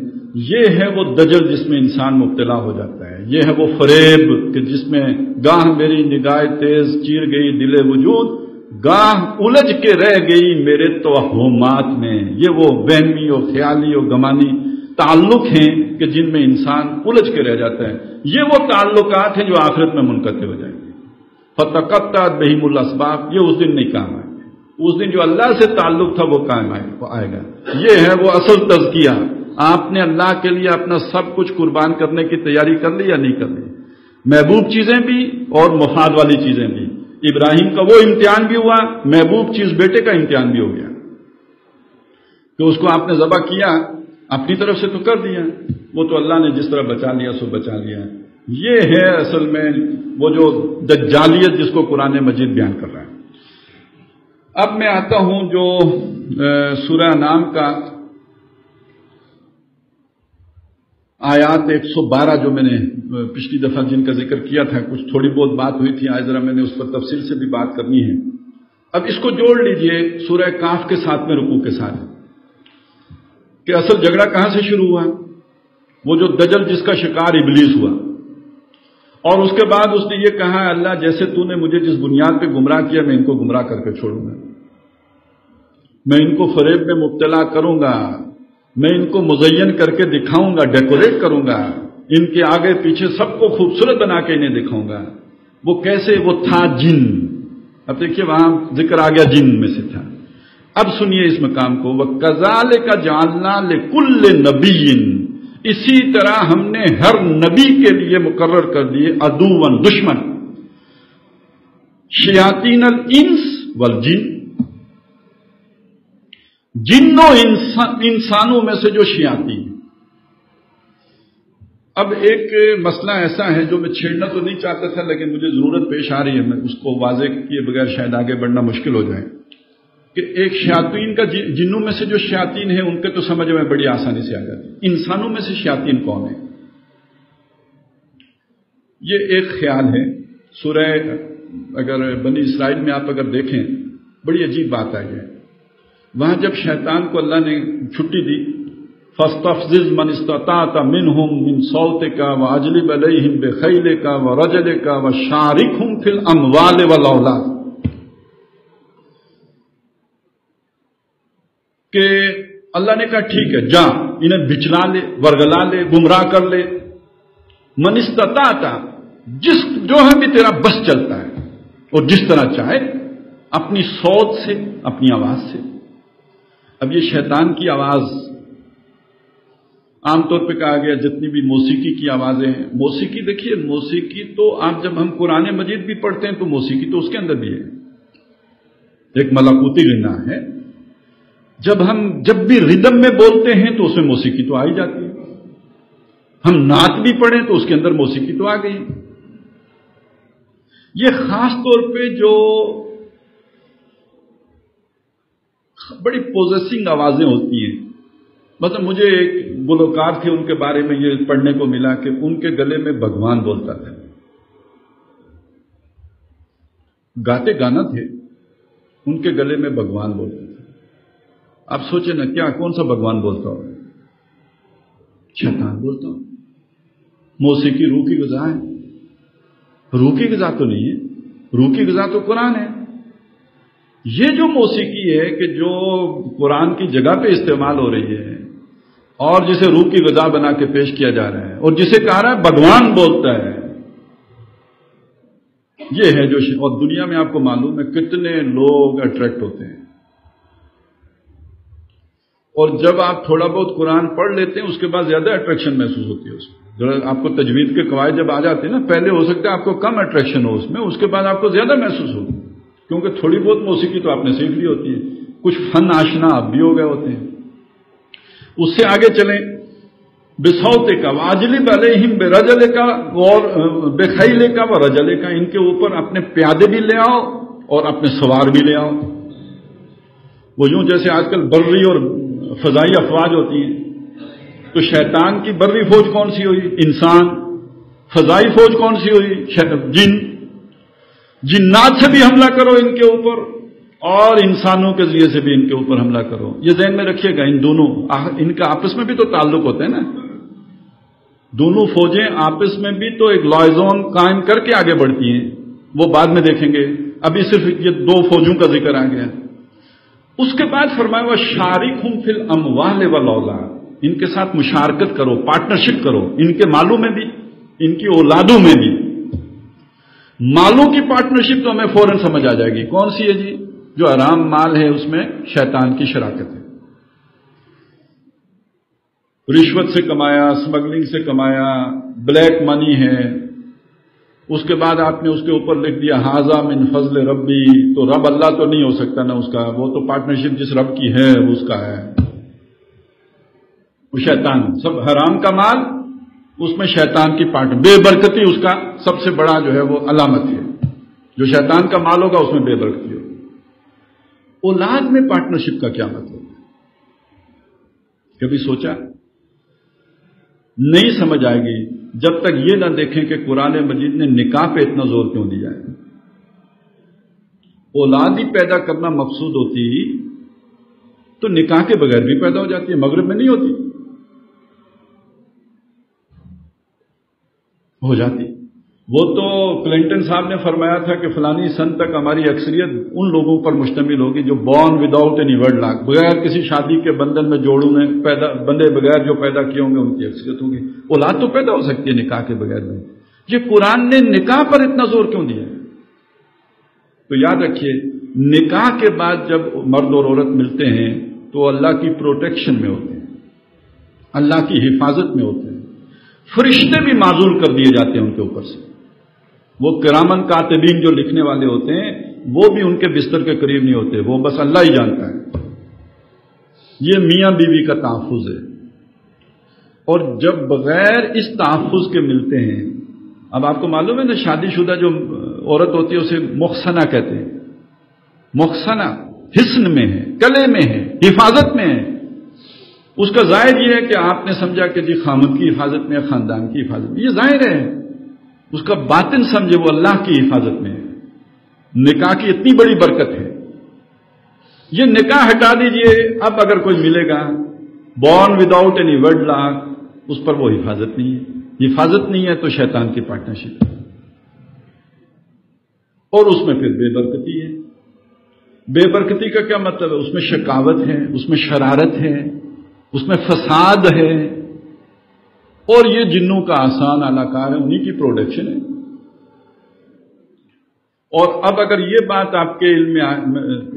یہ ہے وہ دجل جس میں انسان مبتلا ہو جاتا ہے، یہ ہے وہ فریب کہ جس میں گاہ میری نگاہ تیز چیر گئی دل وجود، گاہ الجھ کے رہ گئی میرے توہمات میں. یہ وہ وہمی اور خیالی اور گمانی تعلق ہیں کہ جن میں انسان الجھ کے رہ جاتا ہے. یہ وہ تعلقات ہیں جو آخرت میں منقطع ہو جائیں گے. فتقطعت بہم الاسباب، یہ اس دن نہیں کام آئے گا. اس دن جو اللہ سے تعلق تھا وہ قائم آئے گا. یہ ہے وہ اصل تزکیہ. آپ نے اللہ کے لیے اپنا سب کچھ قربان کرنے کی تیاری کر لی یا نہیں کر لی؟ محبوب چیزیں بھی اور مفاد والی چیزیں بھی. ابراہیم کا وہ امتحان بھی ہوا، محبوب چیز بیٹے کا امتحان بھی ہو گیا کہ اس کو آپ نے ذبح کیا، اپنی طرف سے تو کر دیا، وہ تو اللہ نے جس طرح بچا لیا سو بچا لیا. یہ ہے اصل میں وہ جو دجالیت جس کو قرآن مجید بیان کر رہا ہے. اب میں آتا ہوں جو سورہ انعام کا آیات 112 جو میں نے پچھلی دفعہ جن کا ذکر کیا تھا، کچھ تھوڑی بہت بات ہوئی تھی، آج ذرا میں نے اس پر تفصیل سے بھی بات کرنی ہے. اب اس کو جوڑ لیجئے سورہ کاف کے ساتھ میں رکوع کے ساتھ کہ اصل جھگڑا کہاں سے شروع ہوا. وہ جو دجل جس کا شکار ابلیس ہوا، اور اس کے بعد اس نے یہ کہا اللہ جیسے تو نے مجھے جس بنیاد پہ گمراہ کیا میں ان کو گمراہ کر کے چھوڑوں گا، میں ان کو فریب میں مبتلا کروں گا، میں ان کو مزین کر کے دکھاؤں گا، ڈیکوریٹ کروں گا، ان کے آگے پیچھے سب کو خوبصورت بنا کے انہیں دکھاؤں گا. وہ کیسے؟ وہ تھا جن. اب دیکھیے وہاں ذکر آ گیا جن میں سے تھا. اب سنیے اس مقام کو، وَكَذَلِكَ جَعَلْنَا لِكُلِّ نَبِيٍّ، اسی طرح ہم نے ہر نبی کے لیے مقرر کر دیے عدوًا، دشمن، شیاطین الانس والجن، جنوں انسانوں میں سے جو شیاطین. اب ایک مسئلہ ایسا ہے جو میں چھیڑنا تو نہیں چاہتا تھا لیکن مجھے ضرورت پیش آ رہی ہے، میں اس کو واضح کیے بغیر شاید آگے بڑھنا مشکل ہو جائے کہ ایک شیاطین کا جنوں میں سے جو شیاطین ہیں ان کے تو سمجھ میں بڑی آسانی سے آ جاتی. انسانوں میں سے شیاطین کون ہیں؟ یہ ایک خیال ہے. سورہ اگر بنی اسرائیل میں آپ اگر دیکھیں بڑی عجیب بات آئی ہے. وہاں جب شیطان کو اللہ نے چھٹی دی فاستفزز من استطعت منهم من صوتك واجلب عليهم بخيلك ورجلك وشاركهم في الاموال والاولاد، کہ اللہ نے کہا ٹھیک ہے جا انہیں بچلا لے، ورگلا لے، گمراہ کر لے. من استطعت، جس جو ہے بھی تیرا بس چلتا ہے اور جس طرح چاہے، اپنی صوت سے، اپنی آواز سے. اب یہ شیطان کی آواز عام طور پہ کہا گیا جتنی بھی موسیقی کی آوازیں ہیں. موسیقی دیکھیے، موسیقی تو آپ جب ہم قرآن مجید بھی پڑھتے ہیں تو موسیقی تو اس کے اندر بھی ہے، ایک ملکوتی غنا ہے. جب بھی ردم میں بولتے ہیں تو اس میں موسیقی تو آ ہی جاتی ہے. ہم نعت بھی پڑھیں تو اس کے اندر موسیقی تو آ گئی. یہ خاص طور پہ جو بڑی پوزیسنگ آوازیں ہوتی ہیں، مطلب مجھے ایک گلوکار تھے ان کے بارے میں یہ پڑھنے کو ملا کہ ان کے گلے میں بھگوان بولتا تھا. گاتے گانا تھے، ان کے گلے میں بھگوان بولتے تھے. آپ سوچیں نا کیا کون سا بھگوان بولتا ہو؟ شیطان بولتا ہو. موسیقی روح کی غذا ہے. روح کی غذا تو نہیں ہے، روح کی غذا تو قرآن ہے. یہ جو موسیقی ہے کہ جو قرآن کی جگہ پہ استعمال ہو رہی ہے اور جسے روح کی غذا بنا کے پیش کیا جا رہا ہے اور جسے کہا رہا ہے بھگوان بولتا ہے، یہ ہے جو اور دنیا میں آپ کو معلوم ہے کتنے لوگ اٹریکٹ ہوتے ہیں. اور جب آپ تھوڑا بہت قرآن پڑھ لیتے ہیں اس کے بعد زیادہ اٹریکشن محسوس ہوتی ہے اس میں. آپ کو تجوید کے قواعد جب آ جاتے ہیں نا، پہلے ہو سکتا ہے آپ کو کم اٹریکشن ہو اس کے بعد آپ کو زیادہ محسوس ہو، کیونکہ تھوڑی بہت موسیقی تو آپ نے سیکھ لی ہوتی ہے، کچھ فن آشنا آپ بھی ہو گئے ہوتے ہیں. اس سے آگے چلیں، بصوتے کا واجلب علیہم برجلے کا اور بخیلے کا و رجلے کا، ان کے اوپر اپنے پیادے بھی لے آؤ اور اپنے سوار بھی لے آؤ. وہ یوں جیسے آج کل بری اور فضائی افواج ہوتی ہیں، تو شیطان کی بری فوج کون سی ہوئی؟ انسان. فضائی فوج کون سی ہوئی؟ جن. جنات سے بھی حملہ کرو ان کے اوپر اور انسانوں کے ذریعے سے بھی ان کے اوپر حملہ کرو. یہ ذہن میں رکھیے گا، ان دونوں ان کا آپس میں بھی تو تعلق ہوتا ہے نا. دونوں فوجیں آپس میں بھی تو ایک لائزون قائم کر کے آگے بڑھتی ہیں. وہ بعد میں دیکھیں گے ابھی صرف یہ 2 فوجوں کا ذکر آ گیا. اس کے بعد فرمایا وہ شارکہم فی الاموال والاولاد، ان کے ساتھ مشارکت کرو، پارٹنرشپ کرو، ان کے مالوں میں بھی، ان کی اولادوں میں بھی. مالوں کی پارٹنرشپ تو ہمیں فوراً سمجھ آ جائے گی کون سی ہے جی؟ جو حرام مال ہے اس میں شیطان کی شراکت ہے. رشوت سے کمایا، اسمگلنگ سے کمایا، بلیک منی ہے، اس کے بعد آپ نے اس کے اوپر لکھ دیا ھذا من فضل ربی، تو رب اللہ تو نہیں ہو سکتا نا اس کا، وہ تو پارٹنرشپ جس رب کی ہے وہ اس کا ہے، وہ شیطان. سب حرام کا مال اس میں شیطان کی پارٹنر، بے برکتی اس کا سب سے بڑا جو ہے وہ علامت ہے. جو شیطان کا مال ہوگا اس میں بے برکتی ہوگی. اولاد میں پارٹنرشپ کا کیا مطلب ہے؟ کبھی سوچا؟ نہیں سمجھ آئے گی جب تک یہ نہ دیکھیں کہ قرآن مجید نے نکاح پہ اتنا زور کیوں دیا ہے. اولاد ہی پیدا کرنا مقصود ہوتی تو نکاح کے بغیر بھی پیدا ہو جاتی ہے، مغرب میں نہیں ہوتی، ہو جاتی. وہ تو کلنٹن صاحب نے فرمایا تھا کہ فلانی سن تک ہماری اکثریت ان لوگوں پر مشتمل ہوگی جو بورن وداؤٹ اینی ویڈلاک، بغیر کسی شادی کے بندھن میں جوڑوں میں بندے بغیر جو پیدا کیے ہوں گے ان کی اکثریت ہوگی. اولاد تو پیدا ہو سکتی ہے نکاح کے بغیر میں. یہ قرآن نے نکاح پر اتنا زور کیوں دیا ہے؟ تو یاد رکھیے نکاح کے بعد جب مرد اور عورت ملتے ہیں تو اللہ کی پروٹیکشن میں ہوتے ہیں، اللہ کی حفاظت میں ہوتے ہیں. فرشتے بھی معزول کر دیے جاتے ہیں ان کے اوپر سے. وہ کرامن کاتبین جو لکھنے والے ہوتے ہیں وہ بھی ان کے بستر کے قریب نہیں ہوتے، وہ بس اللہ ہی جانتا ہے. یہ میاں بیوی کا تحفظ ہے. اور جب بغیر اس تحفظ کے ملتے ہیں، اب آپ کو معلوم ہے نا شادی شدہ جو عورت ہوتی ہے اسے محسنہ کہتے ہیں. محسنہ حسن میں ہے، کلے میں ہے، حفاظت میں ہے. اس کا ظاہر یہ ہے کہ آپ نے سمجھا کہ جی خامد کی حفاظت میں ہے، خاندان کی حفاظت میں، یہ ظاہر ہے. اس کا باطن سمجھے وہ اللہ کی حفاظت میں ہے. نکاح کی اتنی بڑی برکت ہے. یہ نکاح ہٹا دیجئے، اب اگر کوئی ملے گا بورن وداؤٹ اینی ویڈلاک، اس پر وہ حفاظت نہیں ہے. حفاظت نہیں ہے تو شیطان کی پارٹنرشپ ہے، اور اس میں پھر بے برکتی ہے. بے برکتی کا کیا مطلب ہے؟ اس میں شقاوت ہے، اس میں شرارت ہے، اس میں فساد ہے، اور یہ جنوں کا آسان الاکار ہے، انہی کی پروڈکشن ہے. اور اب اگر یہ بات آپ کے علم میں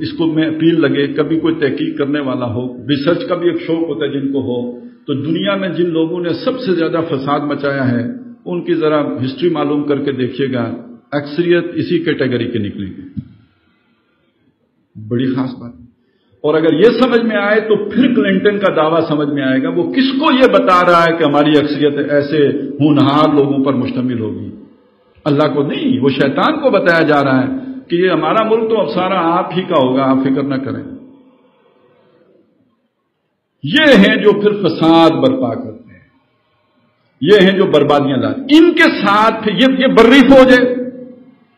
اس کو میں اپیل لگے، کبھی کوئی تحقیق کرنے والا ہو، ریسرچ کا بھی ایک شوق ہوتا ہے جن کو ہو، تو دنیا میں جن لوگوں نے سب سے زیادہ فساد مچایا ہے ان کی ذرا ہسٹری معلوم کر کے دیکھیے گا، اکثریت اسی کیٹیگری کے نکلیں گے. بڑی خاص بات. اور اگر یہ سمجھ میں آئے تو پھر کلنٹن کا دعویٰ سمجھ میں آئے گا. وہ کس کو یہ بتا رہا ہے کہ ہماری اکثریت ایسے ہونہار لوگوں پر مشتمل ہوگی؟ اللہ کو نہیں، وہ شیطان کو بتایا جا رہا ہے کہ یہ ہمارا ملک تو اب سارا آپ ہی کا ہوگا، آپ فکر نہ کریں. یہ ہیں جو پھر فساد برپا کرتے ہیں، یہ ہیں جو بربادیاں لاتے. ان کے ساتھ یہ بری فوج ہے.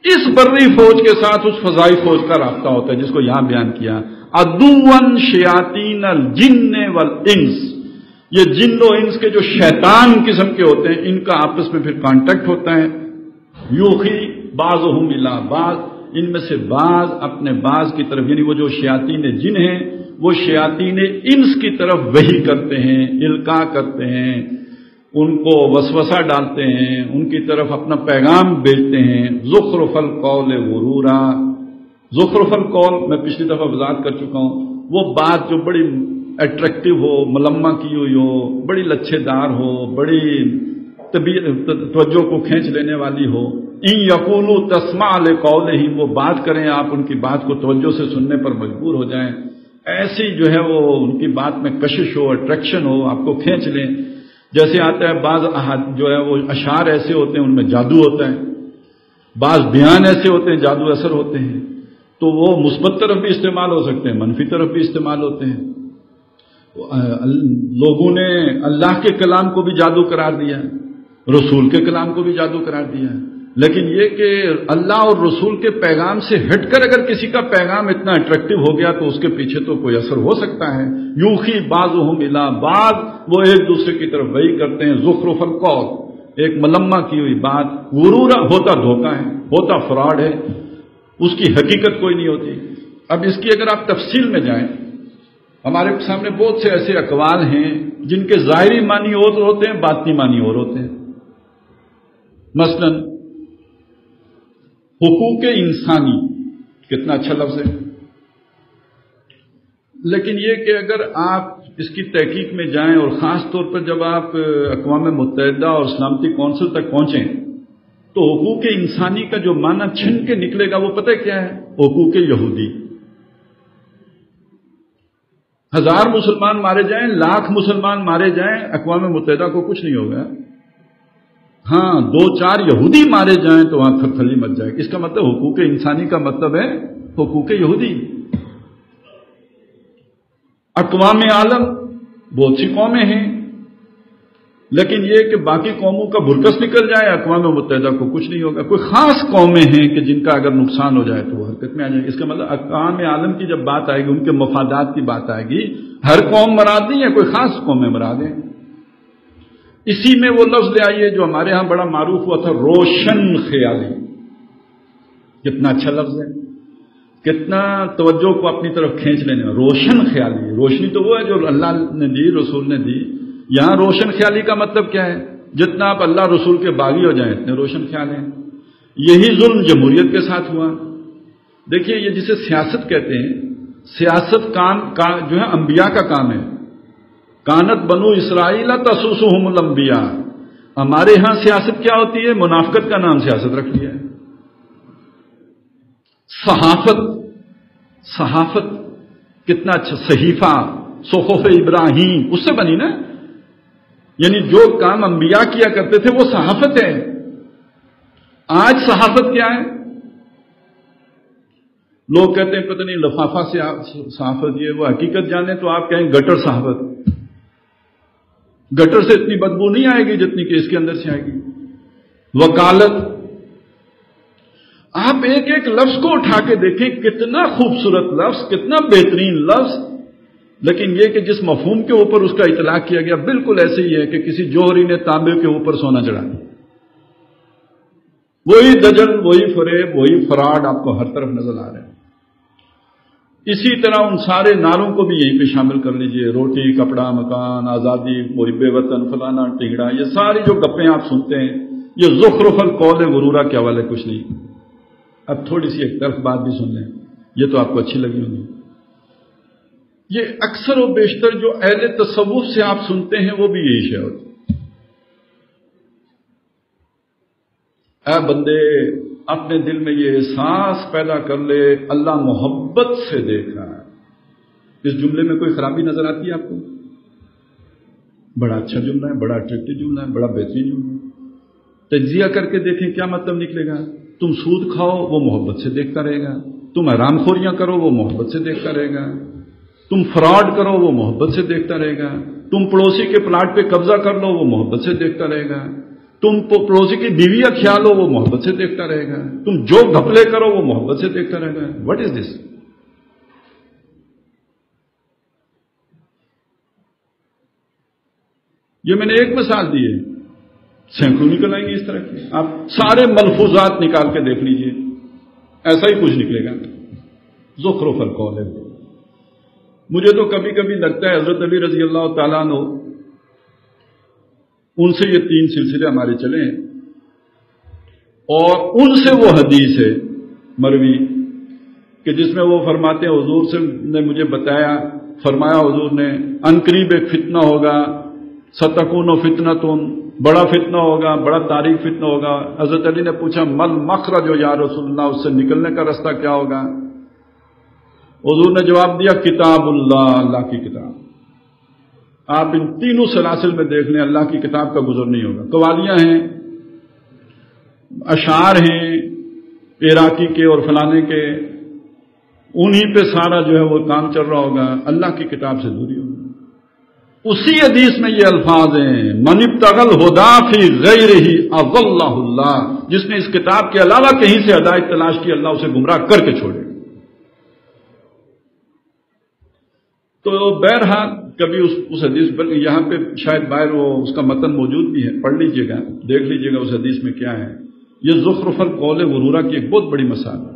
اس بری فوج کے ساتھ اس فضائی فوج کا رابطہ ہوتا ہے جس کو یہاں بیان کیا، عدوً شیاطین الجن والانس. یہ جن و انس کے جو شیطان قسم کے ہوتے ہیں ان کا آپس میں پھر کانٹیکٹ ہوتا ہے. یوخی بعضهم الی بعض، ان میں سے بعض اپنے بعض کی طرف، یعنی وہ جو شیاطین جن ہیں وہ شیاطین انس کی طرف وحی کرتے ہیں، القاء کرتے ہیں، ان کو وسوسہ ڈالتے ہیں، ان کی طرف اپنا پیغام بھیجتے ہیں. زخرف القول غرورا. زخرف القول میں پچھلی دفعہ وضاحت کر چکا ہوں، وہ بات جو بڑی اٹریکٹیو ہو، ملمہ کی ہوئی ہو، بڑی لچھے دار ہو، بڑی توجہ کو کھینچ لینے والی ہو. ان یقولوا تسمع لقولہم، وہ بات کریں آپ ان کی بات کو توجہ سے سننے پر مجبور ہو جائیں. ایسی جو ہے وہ ان کی بات میں کشش ہو، اٹریکشن ہو، آپ کو کھینچ لیں. جیسے آتا ہے بعض جو ہے وہ اشعار ایسے ہوتے ہیں ان میں جادو ہوتا ہے، بعض بیان ایسے ہوتے ہیں جادو اثر ہوتے ہیں. تو وہ مثبت طرف بھی استعمال ہو سکتے ہیں، منفی طرف بھی استعمال ہوتے ہیں. لوگوں نے اللہ کے کلام کو بھی جادو قرار دیا ہے، رسول کے کلام کو بھی جادو قرار دیا ہے. لیکن یہ کہ اللہ اور رسول کے پیغام سے ہٹ کر اگر کسی کا پیغام اتنا اٹریکٹیو ہو گیا تو اس کے پیچھے تو کوئی اثر ہو سکتا ہے. یوخی بعضهم الی بعض، وہ ایک دوسرے کی طرف وحی کرتے ہیں. زخرف القول، ایک ملمہ کی ہوئی بات. غرورا، ہوتا دھوکہ ہے، ہوتا فراڈ ہے. اس کی حقیقت کوئی نہیں ہوتی. اب اس کی اگر آپ تفصیل میں جائیں، ہمارے سامنے بہت سے ایسے اقوال ہیں جن کے ظاہری معنی اور ہوتے ہیں، باطنی معنی اور ہوتے ہیں. مثلا حقوق انسانی کتنا اچھا لفظ ہے، لیکن یہ کہ اگر آپ اس کی تحقیق میں جائیں اور خاص طور پر جب آپ اقوام متحدہ اور سلامتی کونسل تک پہنچیں تو حقوق انسانی کا جو معنی چھن کے نکلے گا وہ پتہ کیا ہے؟ حقوق یہودی. 1000 مسلمان مارے جائیں، لاکھ مسلمان مارے جائیں، اقوام متحدہ کو کچھ نہیں ہوگا. ہاں 2-4 یہودی مارے جائیں تو وہاں تھلی مچ جائے. اس کا مطلب حقوق انسانی کا مطلب ہے حقوق یہودی. اقوام عالم بہت سی قومیں ہیں، لیکن یہ کہ باقی قوموں کا برکس نکل جائے، اقوام متحدہ کو کچھ نہیں ہوگا. کوئی خاص قومیں ہیں کہ جن کا اگر نقصان ہو جائے تو وہ حرکت میں آ جائے گی. اس کا مطلب اقوام عالم کی جب بات آئے گی، ان کے مفادات کی بات آئے گی، ہر قوم مراد نہیں ہے، کوئی خاص قومیں مراد ہیں. اسی میں وہ لفظ لے آئیے جو ہمارے ہاں بڑا معروف ہوا تھا، روشن خیالی. کتنا اچھا لفظ ہے، کتنا توجہ کو اپنی طرف کھینچ لینے. روشن خیالی، روشنی تو وہ ہے جو اللہ نے دی، رسول نے دی. یہاں روشن خیالی کا مطلب کیا ہے؟ جتنا آپ اللہ رسول کے باغی ہو جائیں اتنے روشن خیال ہیں. یہی ظلم جمہوریت کے ساتھ ہوا. دیکھیے یہ جسے سیاست کہتے ہیں، سیاست کام جو ہے انبیاء کا کام ہے. کانت بنو اسرائیل تسوسہم الانبیاء. ہمارے ہاں سیاست کیا ہوتی ہے؟ منافقت کا نام سیاست رکھ لیا ہے. صحافت کتنا اچھا، صحیفہ، صحف ابراہیم اس سے بنی نا. یعنی جو کام انبیاء کیا کرتے تھے وہ صحافت ہے. آج صحافت کیا ہے؟ لوگ کہتے ہیں پتہ نہیں لفافہ سے صحافت، یہ وہ حقیقت جانے تو آپ کہیں گٹر صحافت. گٹر سے اتنی بدبو نہیں آئے گی جتنی کہ اس کے اندر سے آئے گی. وکالت، آپ ایک ایک لفظ کو اٹھا کے دیکھیں، کتنا خوبصورت لفظ، کتنا بہترین لفظ، لیکن یہ کہ جس مفہوم کے اوپر اس کا اطلاق کیا گیا بالکل ایسے ہی ہے کہ کسی جوہری نے تانبے کے اوپر سونا چڑھا دیا. وہی دجل، وہی فریب، وہی فراڈ آپ کو ہر طرف نظر آ رہے ہیں. اسی طرح ان سارے نعروں کو بھی یہیں پہ شامل کر لیجئے. روٹی، کپڑا، مکان، آزادی، محب وطن، فلانا ٹگڑا، یہ ساری جو گپیں آپ سنتے ہیں یہ زخرف القول غرورا کے حوالے کچھ نہیں. اب تھوڑی سی ایک طرف بات بھی سن لیں، یہ تو آپ کو اچھی لگی ہوگی. یہ اکثر و بیشتر جو اہل تصوف سے آپ سنتے ہیں وہ بھی یہی شے ہوتی. اے بندے اپنے دل میں یہ احساس پیدا کر لے اللہ محبت سے دیکھ رہا ہے. اس جملے میں کوئی خرابی نظر آتی ہے آپ کو؟ بڑا اچھا جملہ ہے، بڑا اٹریکٹیو جملہ ہے، بڑا بہترین جملہ ہے. تجزیہ کر کے دیکھیں کیا مطلب نکلے گا. تم سود کھاؤ وہ محبت سے دیکھتا رہے گا. تم حرام خوریاں کرو وہ محبت سے دیکھتا رہے گا. تم فراڈ کرو وہ محبت سے دیکھتا رہے گا. تم پڑوسی کے پلاٹ پہ قبضہ کر لو وہ محبت سے دیکھتا رہے گا. تم پڑوسی کی بیویاں کھیالو وہ محبت سے دیکھتا رہے گا. تم جو گھپلے کرو وہ محبت سے دیکھتا رہے گا. واٹ از دس؟ یہ میں نے ایک مثال دی ہے، سینکڑوں نکل آئیں گے اس طرح کے. آپ سارے ملفوظات نکال کے دیکھ لیجئے، ایسا ہی کچھ نکلے گا. زخرف القول ہے. مجھے تو کبھی کبھی لگتا ہے حضرت علی رضی اللہ تعالیٰ عنہ، ان سے یہ 3 سلسلے ہمارے چلے ہیں، اور ان سے وہ حدیث ہے مروی کہ جس میں وہ فرماتے ہیں حضور سے نے مجھے بتایا، فرمایا حضور نے عنقریب ایک فتنہ ہوگا، ستکون فتنۃ، بڑا فتنہ ہوگا، بڑا تاریک فتنہ ہوگا. حضرت علی نے پوچھا مل مخرج یا رسول اللہ، اس سے نکلنے کا راستہ کیا ہوگا؟ حضور نے جواب دیا کتاب اللہ، اللہ کی کتاب. آپ ان تینوں سلاسل میں دیکھ لیں، اللہ کی کتاب کا گزر نہیں ہوگا. قوالیاں ہیں، اشعار ہیں عراقی کے اور فلانے کے، انہی پہ سارا جو ہے وہ کام چل رہا ہوگا، اللہ کی کتاب سے دوری ہوگی. اسی حدیث میں یہ الفاظ ہیں من ابتغى الهدى في غیرہ اضلہ اللہ، جس نے اس کتاب کے علاوہ کہیں سے ہدایت تلاش کی اللہ اسے گمراہ کر کے چھوڑے. تو بہرحال کبھی اس حدیث پر یہاں پہ شاید باہر وہ اس کا متن موجود بھی ہے، پڑھ لیجئے گا، دیکھ لیجئے گا اس حدیث میں کیا ہے. یہ زخرف القول غرورا کی ایک بہت بڑی مثال ہے.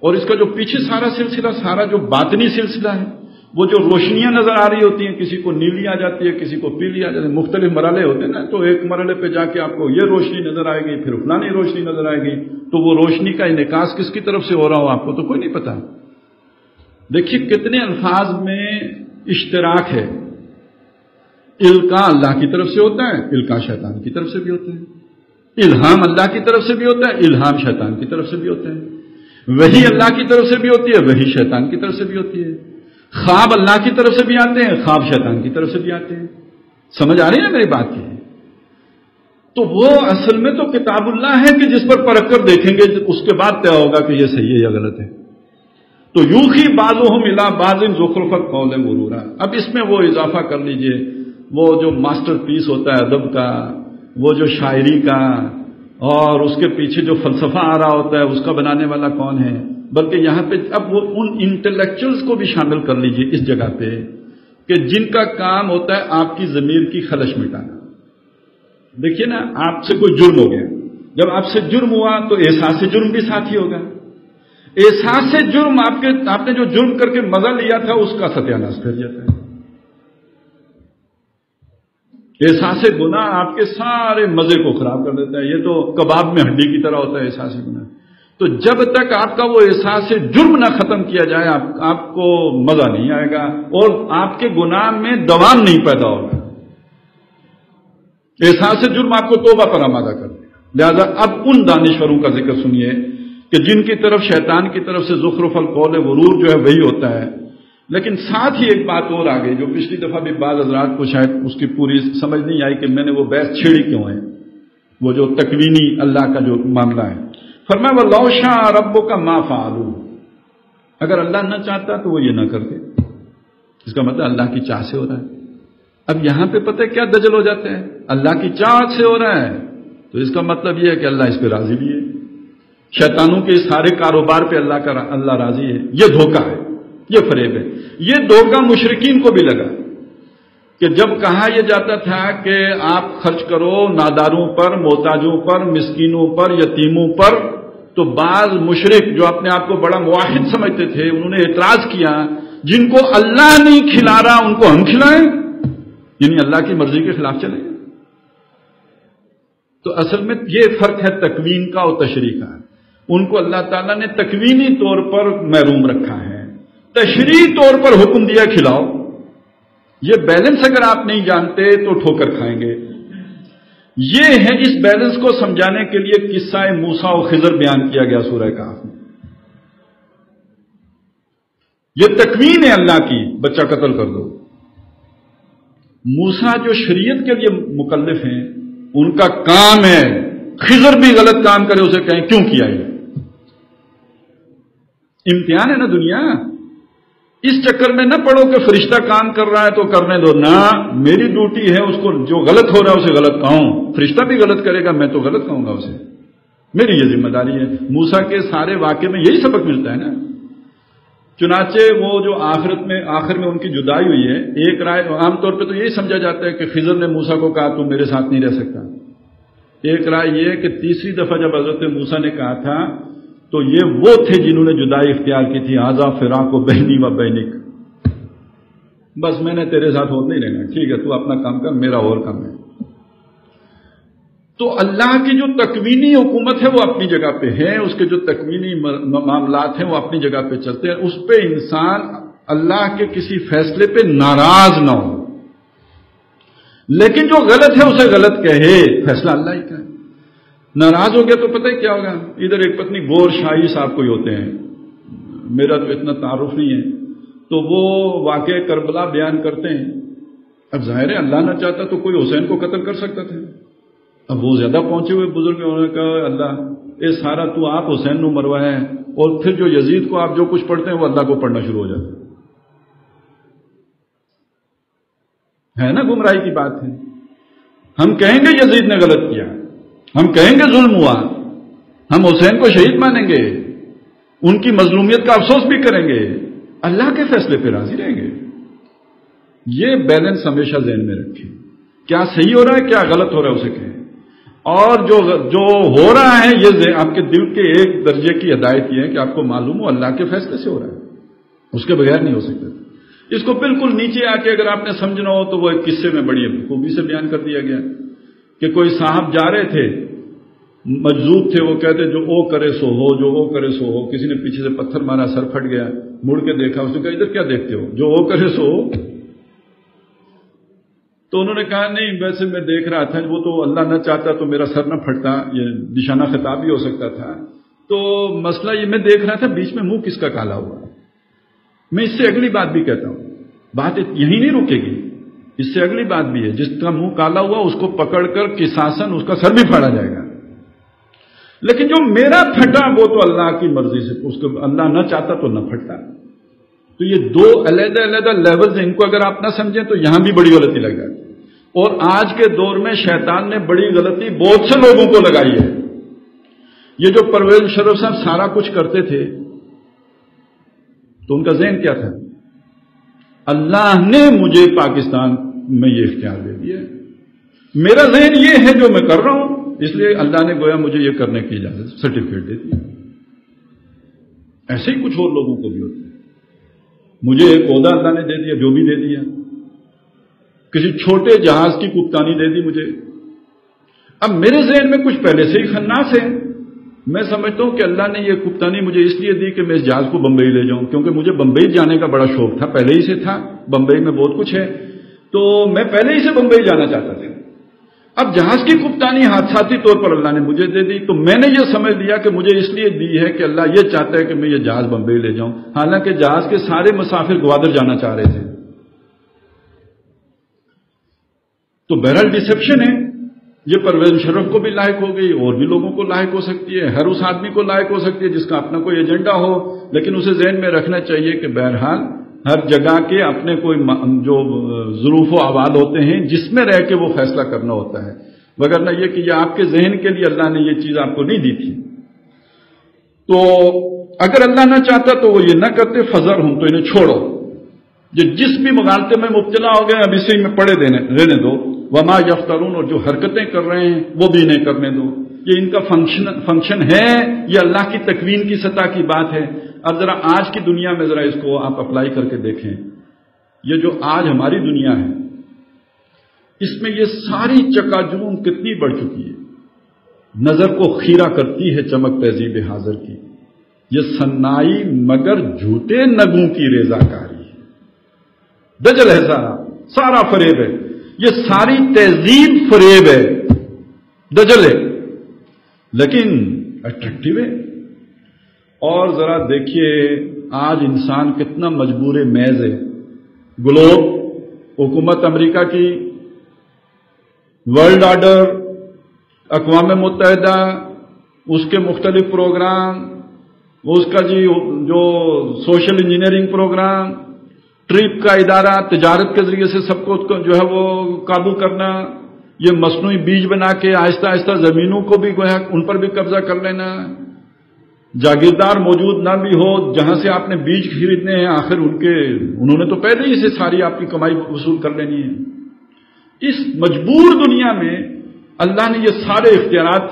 اور اس کا جو پیچھے سارا سلسلہ، سارا جو باطنی سلسلہ ہے، وہ جو روشنیاں نظر آ رہی ہوتی ہیں، کسی کو نیلی آ جاتی ہے، کسی کو پیلی آ جاتی ہے، مختلف مرحلے ہوتے ہیں نا، تو ایک مرحلے پہ جا کے آپ کو یہ روشنی نظر آئے گی، پھر فلانی روشنی نظر آئے گی، تو وہ روشنی کا انعکاس کس کی طرف سے ہو رہا ہو آپ کو تو کوئی نہیں پتا۔ دیکھیے کتنے الفاظ میں اشتراک ہے۔ القاء اللہ کی طرف سے ہوتا ہے، القاء شیطان کی طرف سے بھی ہوتا ہے، الہام اللہ کی طرف سے بھی ہوتا ہے، الہام شیطان کی طرف سے بھی ہوتا ہے، وحی اللہ کی طرف سے بھی ہوتی ہے، وحی شیطان کی طرف سے بھی ہوتی ہے، خواب اللہ کی طرف سے بھی آتے ہیں، خواب شیطان کی طرف سے بھی آتے ہیں۔ سمجھ آ رہی ہے میری بات کی؟ تو وہ اصل میں تو کتاب اللہ ہے کہ جس پر پرکھ کر دیکھیں گے، اس کے بعد طے ہوگا کہ یہ صحیح ہے یا غلط ہے۔ تو یوخی بعضهم الی بعض زخرف القول غرورا۔ اب اس میں وہ اضافہ کر لیجئے، وہ جو ماسٹر پیس ہوتا ہے ادب کا، وہ جو شاعری کا، اور اس کے پیچھے جو فلسفہ آ رہا ہوتا ہے، اس کا بنانے والا کون ہے، بلکہ یہاں پہ اب وہ ان انٹلیکچوئلس کو بھی شامل کر لیجئے اس جگہ پہ کہ جن کا کام ہوتا ہے آپ کی ضمیر کی خلش مٹانا۔ دیکھیے نا، آپ سے کوئی جرم ہو گیا، جب آپ سے جرم ہوا تو احساس جرم بھی ساتھ ہی ہوگا۔ احساس جرم آپ نے جو جرم کر کے مزہ لیا تھا اس کا ستیاناش کر جاتا ہے۔ احساس گناہ آپ کے سارے مزے کو خراب کر دیتا ہے۔ یہ تو کباب میں ہڈی کی طرح ہوتا ہے احساس گناہ۔ تو جب تک آپ کا وہ احساس جرم نہ ختم کیا جائے آپ کو مزہ نہیں آئے گا، اور آپ کے گناہ میں دوام نہیں پیدا ہوگا۔ احساس جرم آپ کو توبہ پر آمادہ کر دے گا۔ لہذا اب ان دانشوروں کا ذکر سنیے کہ جن کی طرف شیطان کی طرف سے زخرف القول غرور جو ہے وہی ہوتا ہے۔ لیکن ساتھ ہی ایک بات اور آ گئی جو پچھلی دفعہ بھی بعض حضرات کو شاید اس کی پوری سمجھ نہیں آئی کہ میں نے وہ بحث چھیڑی کیوں ہے، وہ جو تکوینی اللہ کا جو معاملہ ہے۔ فرمایا وَلَوْ شَاءَ رَبُّكَ مَا فَعَلُوهُ، اگر اللہ نہ چاہتا تو وہ یہ نہ کرتے۔ اس کا مطلب اللہ کی چاہ سے ہو رہا ہے۔ اب یہاں پہ پتہ ہے کیا دجل ہو جاتے ہیں، اللہ کی چاہت سے ہو رہا ہے تو اس کا مطلب یہ ہے کہ اللہ اس پہ راضی بھی ہے، شیطانوں کے سارے کاروبار پہ اللہ راضی ہے۔ یہ دھوکہ ہے، یہ فریب ہے۔ یہ دھوکہ مشرکین کو بھی لگا کہ جب کہا یہ جاتا تھا کہ آپ خرچ کرو ناداروں پر، محتاجوں پر، مسکینوں پر، یتیموں پر، تو بعض مشرک جو اپنے آپ کو بڑا موحد سمجھتے تھے انہوں نے اعتراض کیا جن کو اللہ نہیں کھلا رہا ان کو ہم کھلائیں، یعنی اللہ کی مرضی کے خلاف چلیں۔ تو اصل میں یہ فرق ہے تکوین کا اور تشریح کا۔ ان کو اللہ تعالیٰ نے تکوینی طور پر محروم رکھا ہے، تشریحی طور پر حکم دیا کھلاؤ۔ یہ بیلنس اگر آپ نہیں جانتے تو ٹھوکر کھائیں گے۔ یہ ہے اس بیلنس کو سمجھانے کے لیے قصہ موسیٰ و خضر بیان کیا گیا سورہ کہف میں۔ یہ تکوین ہے اللہ کی، بچہ قتل کر دو۔ موسیٰ جو شریعت کے لیے مکلف ہیں ان کا کام ہے خضر بھی غلط کام کرے اسے کہیں کیوں کیا یہ؟ امتحان ہے نا دنیا۔ اس چکر میں نہ پڑو کہ فرشتہ کام کر رہا ہے تو کرنے دو، نہ، میری ڈیوٹی ہے اس کو جو غلط ہو رہا ہے اسے غلط کہوں۔ فرشتہ بھی غلط کرے گا میں تو غلط کہوں گا اسے، میری یہ ذمہ داری ہے۔ موسیٰ کے سارے واقعے میں یہی سبق ملتا ہے نا۔ چنانچہ وہ جو آخر میں ان کی جدائی ہوئی ہے، ایک رائے عام طور پہ تو یہی سمجھا جاتا ہے کہ خضر نے موسیٰ کو کہا تم میرے ساتھ نہیں رہ سکتا۔ ایک رائے یہ ہے کہ تیسری دفعہ جب حضرت موسیٰ نے کہا تھا تو یہ وہ تھے جنہوں نے جدائی اختیار کی تھی، ھذا فراق بینی و بینک، بس میں نے تیرے ساتھ اور نہیں رہنا، ٹھیک ہے تو اپنا کام کر، میرا اور کام ہے۔ تو اللہ کی جو تکوینی حکومت ہے وہ اپنی جگہ پہ ہے، اس کے جو تکوینی معاملات ہیں وہ اپنی جگہ پہ چلتے ہیں، اس پہ انسان اللہ کے کسی فیصلے پہ ناراض نہ ہو، لیکن جو غلط ہے اسے غلط کہے، فیصلہ اللہ ہی کا ہے۔ ناراض ہو گیا تو پتہ ہی کیا ہوگا۔ ادھر ایک پتنی گور شاہی صاحب کوئی ہوتے ہیں، میرا تو اتنا تعارف نہیں ہے، تو وہ واقعہ کربلا بیان کرتے ہیں۔ اب ظاہر ہے اللہ نہ چاہتا تو کوئی حسین کو قتل کر سکتا تھا، اب وہ زیادہ پہنچے ہوئے بزرگ انہوں نے کہا اللہ اے سارا تو آپ حسین نو مروایا ہے، اور پھر جو یزید کو آپ جو کچھ پڑھتے ہیں وہ اللہ کو پڑھنا شروع ہو جاتا ہے نا، گمراہی کی بات ہے۔ ہم کہیں گے یزید نے غلط کیا، ہم کہیں گے ظلم ہوا، ہم حسین کو شہید مانیں گے، ان کی مظلومیت کا افسوس بھی کریں گے، اللہ کے فیصلے پہ راضی رہیں گے۔ یہ بیلنس ہمیشہ ذہن میں رکھیں، کیا صحیح ہو رہا ہے کیا غلط ہو رہا ہے اسے کہیں۔ اور جو ہو رہا ہے یہ آپ کے دل کے ایک درجے کی ہدایت یہ ہے کہ آپ کو معلوم ہو اللہ کے فیصلے سے ہو رہا ہے، اس کے بغیر نہیں ہو سکتا۔ اس کو بالکل نیچے آ کے اگر آپ نے سمجھنا ہو تو وہ ایک قصے میں بڑی خوبی سے بیان کر دیا گیا کہ کوئی صاحب جا رہے تھے، مجذوب تھے، وہ کہتے جو او کرے سو ہو، جو او کرے سو ہو۔ کسی نے پیچھے سے پتھر مارا، سر پھٹ گیا، مڑ کے دیکھا، اس نے کہا ادھر کیا دیکھتے ہو، جو او کرے سو ہو۔ تو انہوں نے کہا نہیں ویسے میں دیکھ رہا تھا، وہ تو اللہ نہ چاہتا تو میرا سر نہ پھٹتا، یہ نشانہ خطاب بھی ہو سکتا تھا، تو مسئلہ یہ میں دیکھ رہا تھا بیچ میں منہ کس کا کالا ہوا۔ میں اس سے اگلی بات بھی کہتا ہوں، بات یہی نہیں رکے گی، اس سے اگلی بات بھی ہے، جس کا منہ کالا ہوا اس کو پکڑ کر قصاصاً اس کا سر بھی پھاڑا جائے گا، لیکن جو میرا پھٹا وہ تو اللہ کی مرضی سے، اس کو اللہ نہ چاہتا تو نہ پھٹتا۔ تو یہ دو علیحدہ علیحدہ لیولز ہیں، ان کو اگر آپ نہ سمجھیں تو یہاں بھی بڑی غلطی لگ جاتی ہے۔ اور آج کے دور میں شیطان نے بڑی غلطی بہت سے لوگوں کو لگائی ہے۔ یہ جو پرویز مشرف صاحب سارا کچھ کرتے تھے تو ان کا ذہن کیا تھا؟ اللہ نے مجھے پاکستان میں یہ اختیار دے دیا، میرا ذہن یہ ہے جو میں کر رہا ہوں، اس لیے اللہ نے گویا مجھے یہ کرنے کی اجازت سرٹیفکیٹ دے دی۔ ایسے ہی کچھ اور لوگوں کو بھی ہوتا ہے، مجھے ایک عہدہ اللہ نے دے دیا، جو بھی دے دیا، کسی چھوٹے جہاز کی کپتانی دے دی مجھے۔ اب میرے ذہن میں کچھ پہلے سے ہی خناس ہے، میں سمجھتا ہوں کہ اللہ نے یہ کپتانی مجھے اس لیے دی کہ میں اس جہاز کو بمبئی لے جاؤں، کیونکہ مجھے بمبئی جانے کا بڑا شوق تھا، پہلے ہی سے تھا، بمبئی میں بہت کچھ ہے، تو میں پہلے ہی سے بمبئی جانا چاہتا تھا۔ اب جہاز کی کپتانی حادثاتی طور پر اللہ نے مجھے دے دی، تو میں نے یہ سمجھ لیا کہ مجھے اس لیے دی ہے کہ اللہ یہ چاہتا ہے کہ میں یہ جہاز بمبئی لے جاؤں، حالانکہ جہاز کے سارے مسافر گوادر جانا چاہ رہے تھے۔ تو بہرحال ڈسیپشن ہے، یہ پرویز مشرف کو بھی لاحق ہو گئی، اور بھی لوگوں کو لاحق ہو سکتی ہے، ہر اس آدمی کو لاحق ہو سکتی ہے جس کا اپنا کوئی ایجنڈا ہو، لیکن اسے ذہن میں رکھنا چاہیے کہ بہرحال ہر جگہ کے اپنے کوئی جو ظروف و احوال ہوتے ہیں جس میں رہ کے وہ فیصلہ کرنا ہوتا ہے، وگرنہ یہ کہ یہ آپ کے ذہن کے لیے اللہ نے یہ چیز آپ کو نہیں دی تھی۔ تو اگر اللہ نہ چاہتا تو وہ یہ نہ کرتے، فذر ہوں، تو انہیں چھوڑو، جس بھی مغالطے میں مبتلا ہو گئے اب اسی میں پڑے رہنے دو، وما یفترون، اور جو حرکتیں کر رہے ہیں وہ بھی انہیں کرنے دو، یہ ان کا فنکشن ہے، یہ اللہ کی تکوین کی سطح کی بات ہے۔ اب ذرا آج کی دنیا میں ذرا اس کو آپ اپلائی کر کے دیکھیں، یہ جو آج ہماری دنیا ہے اس میں یہ ساری چکاجون کتنی بڑھ چکی ہے، نظر کو خیرہ کرتی ہے چمک تہذیب حاضر کی، یہ صنائی مگر جھوٹے نگوں کی ریزہ کاری ہے، دجل ہے سارا فریب ہے، یہ ساری تہذیب فریب ہے، دجل ہے، لیکن اٹریکٹیو ہے۔ اور ذرا دیکھیے آج انسان کتنا مجبور محض ہے، گلوب، حکومت امریکہ کی، ورلڈ آرڈر، اقوام متحدہ، اس کے مختلف پروگرام، اس کا جو سوشل انجینئرنگ پروگرام، ٹرپ کا ادارہ، تجارت کے ذریعے سے سب کو جو ہے وہ قابو کرنا، یہ مصنوعی بیج بنا کے آہستہ آہستہ زمینوں کو بھی ان پر بھی قبضہ کر لینا، جاگیردار موجود نہ بھی ہو، جہاں سے آپ نے بیج خریدنے ہیں آخر انہوں نے تو پہلے ہی سے ساری آپ کی کمائی وصول کر لینی ہے۔ اس مجبور دنیا میں اللہ نے یہ سارے اختیارات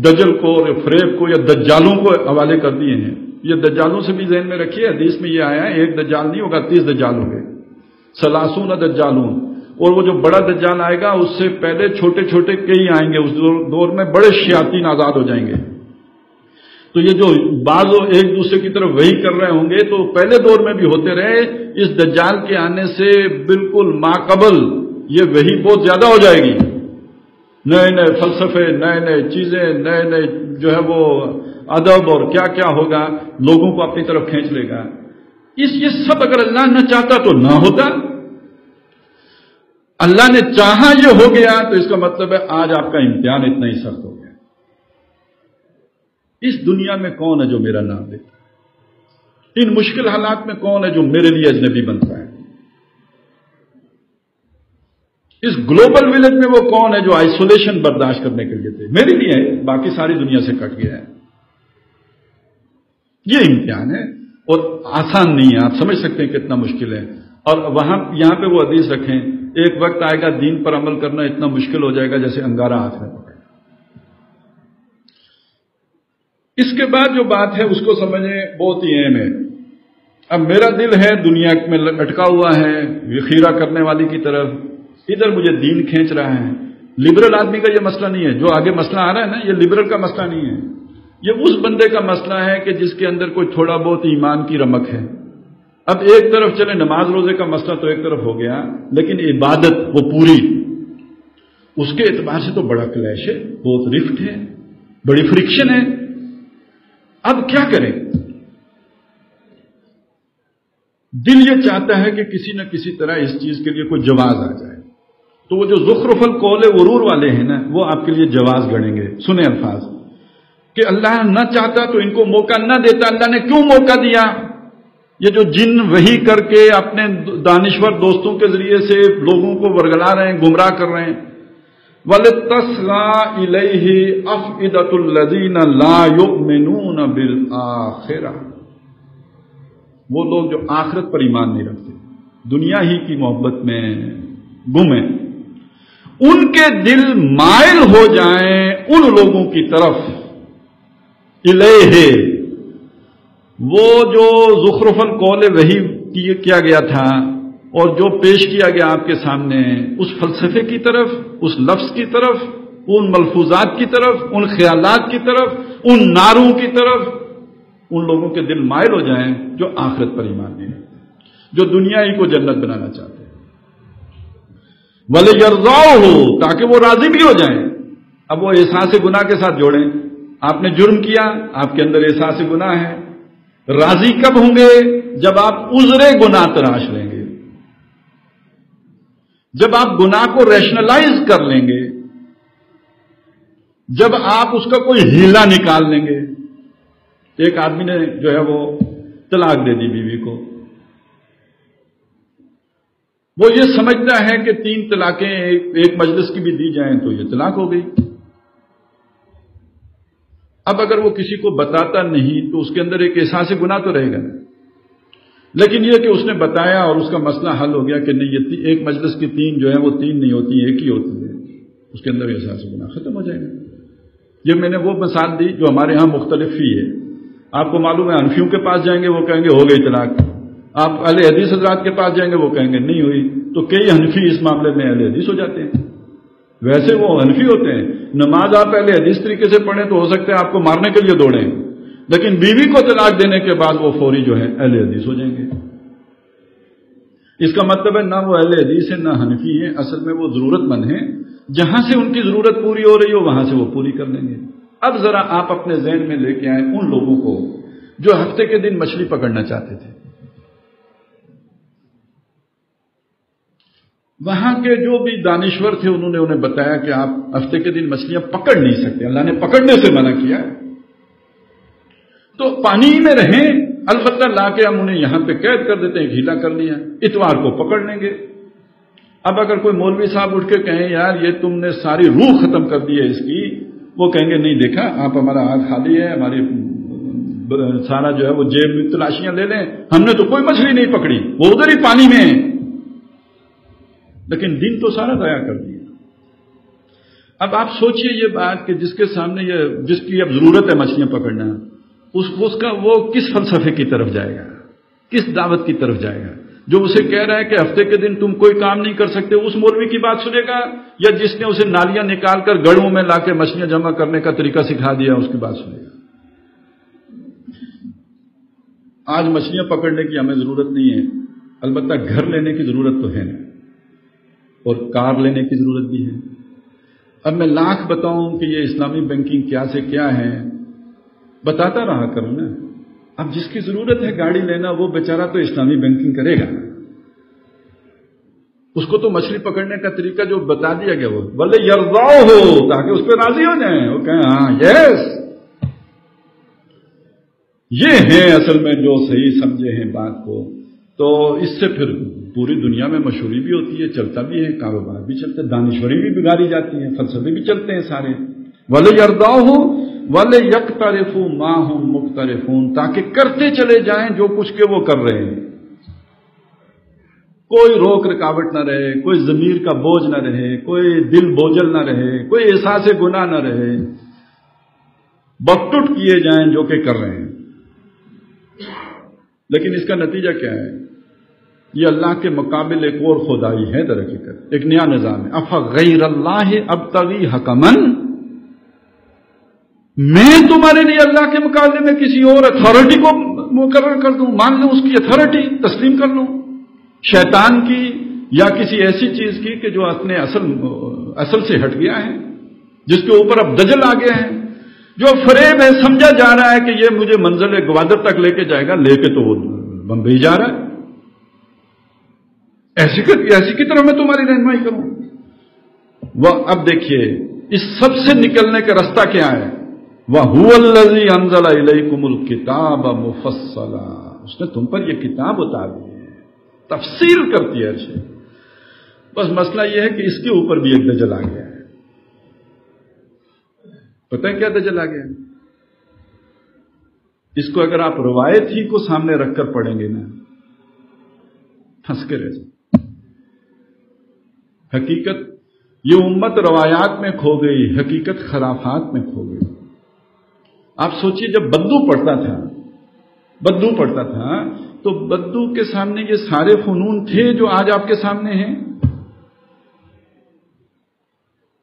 دجل کو اور فریب کو یا دجالوں کو حوالے کر دیے ہیں۔ یہ دجالوں سے بھی ذہن میں رکھیے، حدیث میں یہ آیا ہے ایک دجال نہیں ہوگا، 30 دجال ہوں گے، 30 دجالون، اور وہ جو بڑا دجال آئے گا اس سے پہلے چھوٹے چھوٹے کئی آئیں گے، اس دور میں بڑے شیاطین آزاد ہو جائیں گے۔ تو یہ جو بعض ایک دوسرے کی طرف وہی کر رہے ہوں گے تو پہلے دور میں بھی ہوتے رہے، اس دجال کے آنے سے بالکل ماقبل یہ وہی بہت زیادہ ہو جائے گی، نئے نئے فلسفے، نئے نئے چیزیں، نئے نئے جو ہے وہ ادب اور کیا کیا ہوگا، لوگوں کو اپنی طرف کھینچ لے گا۔ یہ سب اگر اللہ نہ چاہتا تو نہ ہوتا، اللہ نے چاہا یہ ہو گیا، تو اس کا مطلب ہے آج آپ کا امتحان اتنا ہی سخت ہو گیا۔ اس دنیا میں کون ہے جو میرا نام لیتا ہے؟ ان مشکل حالات میں کون ہے جو میرے لیے اجنبی بنتا ہے؟ اس گلوبل ولیج میں وہ کون ہے جو آئسولیشن برداشت کرنے کے لیے تھے؟ میرے لیے ہے، باقی ساری دنیا سے کٹ گیا ہے۔ یہ امتحان ہے اور آسان نہیں ہے، آپ سمجھ سکتے ہیں کتنا مشکل ہے۔ اور یہاں پہ وہ حدیث رکھیں، ایک وقت آئے گا دین پر عمل کرنا اتنا مشکل ہو جائے گا جیسے انگارہ ہاتھ میں پکڑے۔ اس کے بعد جو بات ہے اس کو سمجھیں، بہت ہی اہم ہے۔ اب میرا دل ہے دنیا میں لٹکا ہوا ہے خیرہ کرنے والی کی طرف، ادھر مجھے دین کھینچ رہا ہے۔ لبرل آدمی کا یہ مسئلہ نہیں ہے، جو آگے مسئلہ آ رہا ہے نا، یہ لبرل کا مسئلہ نہیں ہے، یہ اس بندے کا مسئلہ ہے کہ جس کے اندر کوئی تھوڑا بہت ایمان کی رمق ہے۔ اب ایک طرف چلے نماز روزے کا مسئلہ تو ایک طرف ہو گیا، لیکن عبادت وہ پوری، اس کے اعتبار سے تو بڑا کلیش ہے، بہت رفٹ ہے، بڑی فرکشن ہے۔ اب کیا کریں؟ دل یہ چاہتا ہے کہ کسی نہ کسی طرح اس چیز کے لیے کوئی جواز آ جائے، تو وہ جو زخرف القول غرور والے ہیں نا، وہ آپ کے لیے جواز گڑیں گے۔ سنیں الفاظ کہ اللہ نہ چاہتا تو ان کو موقع نہ دیتا، اللہ نے کیوں موقع دیا؟ یہ جو جن وحی کر کے اپنے دانشور دوستوں کے ذریعے سے لوگوں کو ورگلا رہے ہیں، گمراہ کر رہے ہیں، وَلِتَصْغَىٰ إِلَيْهِ أَفْئِدَةُ الَّذِينَ لَا يُؤْمِنُونَ بِالْآخِرَةِ، وہ لوگ جو آخرت پر ایمان نہیں رکھتے، دنیا ہی کی محبت میں گم ہیں، ان کے دل مائل ہو جائیں ان لوگوں کی طرف، الیہ، وہ جو زخرف القول وحی کیا گیا تھا اور جو پیش کیا گیا آپ کے سامنے، اس فلسفے کی طرف، اس لفظ کی طرف، ان ملفوظات کی طرف، ان خیالات کی طرف، ان نعروں کی طرف ان لوگوں کے دل مائل ہو جائیں جو آخرت پر ایمان نہیں رکھتے، جو دنیا ہی کو جنت بنانا چاہتے ہیں۔ وَلِيَرْضَوْهُ، تاکہ وہ راضی بھی ہو جائیں۔ اب وہ احساس گناہ کے ساتھ جوڑیں، آپ نے جرم کیا، آپ کے اندر احساس گناہ ہے، راضی کب ہوں گے؟ جب آپ عذر گناہ تراش لیں گے، جب آپ گناہ کو ریشنلائز کر لیں گے، جب آپ اس کا کوئی ہیلا نکال لیں گے۔ ایک آدمی نے جو ہے وہ طلاق دے دی بیوی کو، وہ یہ سمجھتا ہے کہ 3 طلاقیں ایک مجلس کی بھی دی جائیں تو یہ طلاق ہو گئی۔ اب اگر وہ کسی کو بتاتا نہیں تو اس کے اندر ایک احساس گناہ تو رہے گا، لیکن یہ کہ اس نے بتایا اور اس کا مسئلہ حل ہو گیا کہ نہیں، یہ ایک مجلس کی 3 جو ہے وہ 3 نہیں ہوتی، ایک ہی ہوتی ہے، اس کے اندر احساس گناہ ختم ہو جائے گا۔ یہ میں نے وہ مثال دی جو ہمارے ہاں مختلف ہی ہے۔ آپ کو معلوم ہے حنفیوں کے پاس جائیں گے وہ کہیں گے ہو گئی طلاق، آپ اہل حدیث حضرات کے پاس جائیں گے وہ کہیں گے نہیں ہوئی، تو کئی حنفی اس معاملے میں اہل حدیث ہو جاتے ہیں۔ ویسے وہ حنفی ہوتے ہیں، نماز آپ اہل حدیث طریقے سے پڑھیں تو ہو سکتا ہے آپ کو مارنے کے لیے دوڑیں، لیکن بیوی کو طلاق دینے کے بعد وہ فوری جو ہے اہل حدیث ہو جائیں گے۔ اس کا مطلب ہے نہ وہ اہل حدیث ہیں نہ حنفی ہیں، اصل میں وہ ضرورت مند ہیں، جہاں سے ان کی ضرورت پوری ہو رہی ہو وہاں سے وہ پوری کر لیں گے۔ اب ذرا آپ اپنے ذہن میں لے کے آئیں ان لوگوں کو جو ہفتے کے دن مچھلی پکڑنا چاہتے تھے، وہاں کے جو بھی دانشور تھے انہوں نے انہیں بتایا کہ آپ ہفتے کے دن مچھلیاں پکڑ نہیں سکتے، اللہ نے پکڑنے سے منع کیا ہے، تو پانی میں رہیں، البتہ لا کے ہم انہیں یہاں پہ قید کر دیتے ہیں، ڈھیلا کر لیا، اتوار کو پکڑ لیں گے۔ اب اگر کوئی مولوی صاحب اٹھ کے کہیں یار یہ تم نے ساری روح ختم کر دی ہے اس کی، وہ کہیں گے نہیں دیکھا آپ ہمارا ہاتھ خالی ہے، ہماری سارا جو ہے وہ جیب میں تلاشیاں لے لیں، ہم نے تو کوئی مچھلی نہیں پکڑی، وہ ادھر ہی پانی میں ہے، لیکن دن تو سارا ضائع کر دیا۔ اب آپ سوچئے یہ بات کہ جس کے سامنے جس کی اب ضرورت ہے مچھلیاں پکڑنا، اس کا وہ کس فلسفے کی طرف جائے گا، کس دعوت کی طرف جائے گا؟ جو اسے کہہ رہا ہے کہ ہفتے کے دن تم کوئی کام نہیں کر سکتے، اس مولوی کی بات سنے گا، یا جس نے اسے نالیاں نکال کر گڑھوں میں لا کے مچھلیاں جمع کرنے کا طریقہ سکھا دیا اس کی بات سنے گا؟ آج مچھلیاں پکڑنے کی ہمیں ضرورت نہیں ہے، البتہ گھر لینے کی ضرورت تو ہے اور کار لینے کی ضرورت بھی ہے۔ اب میں لاکھ بتاؤں کہ یہ اسلامی بینکنگ کیا سے کیا ہے، بتاتا رہا کروں نا۔ اب جس کی ضرورت ہے گاڑی لینا وہ بیچارہ تو اسلامی بینکنگ کرے گا، اس کو تو مچھلی پکڑنے کا طریقہ جو بتا دیا گیا وہ بلے یرضاؤ ہو، تاکہ اس پہ راضی ہو جائیں، وہ کہیں ہاں یس، یہ ہے اصل میں جو صحیح سمجھے ہیں بات کو، تو اس سے پھر پوری دنیا میں مشہوری بھی ہوتی ہے، چلتا بھی ہے، کاروبار بھی چلتا ہے، دانشوری بھی بگاڑی جاتی ہے، فلسفے بھی چلتے ہیں سارے۔ وَلِيَرْضَوْهُ وَلِيَقْتَرِفُوا مَا هُمْ مُقْتَرِفُونَ، تاکہ کرتے چلے جائیں جو کچھ کے وہ کر رہے ہیں، کوئی روک رکاوٹ نہ رہے، کوئی ضمیر کا بوجھ نہ رہے، کوئی دل بوجھل نہ رہے، کوئی احساس گناہ نہ رہے، بکٹٹ کیے جائیں جو کہ کر رہے ہیں. لیکن اس کا نتیجہ کیا ہے؟ یہ اللہ کے مقابل ایک اور خدائی ہے در حقیقت، ایک نیا نظام ہے. افغیر اللہ ابتغی حکمن، میں تمہارے لیے اللہ کے مقابلے میں کسی اور اتھارٹی کو مقرر کر دوں، مان لوں اس کی اتھارٹی تسلیم کر لوں، شیطان کی یا کسی ایسی چیز کی کہ جو اپنے اصل سے ہٹ گیا ہے، جس کے اوپر اب دجل آ گیا ہے، جو فریب ہے، سمجھا جا رہا ہے کہ یہ مجھے منزل گوادر تک لے کے جائے گا، لے کے تو وہ بمبئی جا رہا ہے. ایسی کی طرح میں تمہاری رہنمائی کروں. وہ اب دیکھیے اس سب سے نکلنے کا راستہ کیا ہے؟ وَهُوَ الَّذِي أَنزَلَ إِلَيْكُمُ الْكِتَابَ مُفَصَّلًا، اس نے تم پر یہ کتاب اتاری ہے، تفصیل کرتی ہے. اچھے بس مسئلہ یہ ہے کہ اس کے اوپر بھی ایک دجل آ گیا ہے. پتہ ہے کیا دجل آ گیا ہے؟ اس کو اگر آپ روایت ہی کو سامنے رکھ کر پڑھیں گے نا، پھنس کے رہ جائیں. حقیقت یہ امت روایات میں کھو گئی، حقیقت خرافات میں کھو گئی. آپ سوچئے جب بدو پڑھتا تھا تو بدو کے سامنے یہ سارے فنون تھے جو آج آپ کے سامنے ہیں؟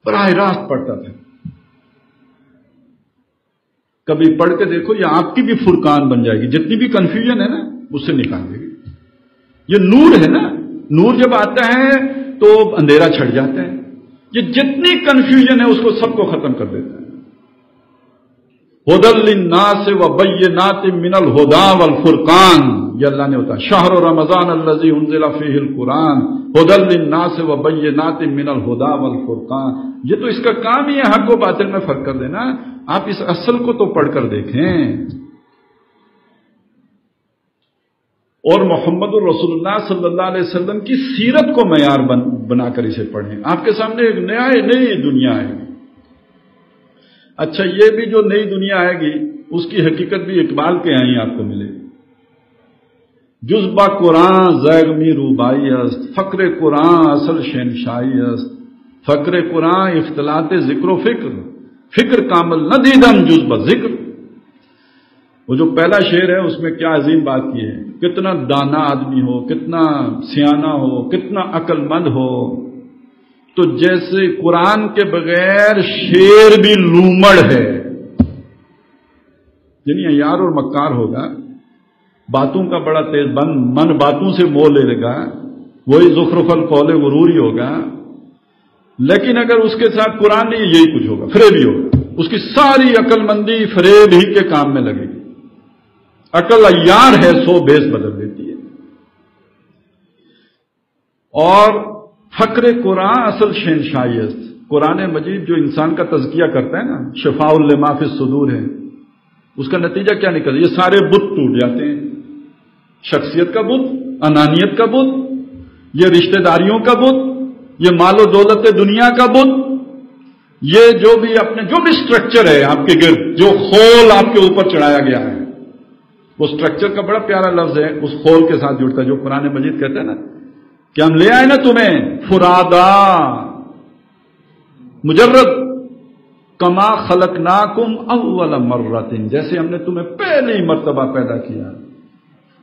براہ راست پڑھتا تھا. کبھی پڑھ کے دیکھو، یہ آپ کی بھی فرقان بن جائے گی. جتنی بھی کنفیوژن ہے نا اس سے نکال دے گی. یہ نور ہے نا، نور جب آتا ہے تو اندھیرا چھٹ جاتا ہے. یہ جتنی کنفیوژن ہے اس کو سب کو ختم کر دیتا ہے. ہدی للناس وبینات من الہدی والفرقان، یہ اللہ نے ہوتا شہر رمضان الذی انزل فیہ القرآن ہدی للناس وبینات من الہدی والفرقان. یہ تو اس کا کام ہی ہے حق و باطل میں فرق کر دینا. آپ اس اصل کو تو پڑھ کر دیکھیں اور محمد الرسول اللہ صلی اللہ علیہ وسلم کی سیرت کو معیار بنا کر اسے پڑھیں. آپ کے سامنے ایک نئی دنیا ہے. اچھا یہ بھی جو نئی دنیا آئے گی اس کی حقیقت بھی اقبال کے یہیں آپ کو ملے گی. جزبہ قرآن زیغمی روبائی است، فقر قرآن اصل شہنشاہی است. فقر قرآن اختلاط ذکر و فکر کامل نہ دیدم جزبہ ذکر. وہ جو پہلا شعر ہے اس میں کیا عظیم بات کی ہے. کتنا دانا آدمی ہو، کتنا سیانہ ہو، کتنا عقل مند ہو، تو جیسے قرآن کے بغیر شیر بھی لومڑ ہے. یعنی عیار اور مکار ہوگا، باتوں کا بڑا تیز من باتوں سے موہ لے لے گا، وہی زخرف القول غروری ہوگا. لیکن اگر اس کے ساتھ قرآن نہیں، یہی کچھ ہوگا، فریب ہی ہوگا. اس کی ساری عقل مندی فریب ہی کے کام میں لگے گی. عقل عیار ہے سو بیس بدل دیتی ہے. اور فقر قرآن اصل شہنشاہی است. قرآن مجید جو انسان کا تزکیہ کرتا ہے نا، شفاء لما فی الصدور ہے، اس کا نتیجہ کیا نکلتا ہے؟ یہ سارے بت ٹوٹ جاتے ہیں. شخصیت کا بت، انانیت کا بت، یہ رشتہ داریوں کا بت، یہ مال و دولت دنیا کا بت، یہ جو بھی اسٹرکچر ہے آپ کے گرد، جو خول آپ کے اوپر چڑھایا گیا ہے، وہ اسٹرکچر کا بڑا پیارا لفظ ہے، اس خول کے ساتھ جڑتا ہے جو قرآن مجید کہتا ہے نا کہ ہم لے آئے نا تمہیں فرادا مجرد کما خلقناکم اول مرۃ، جیسے ہم نے تمہیں پہلی مرتبہ پیدا کیا.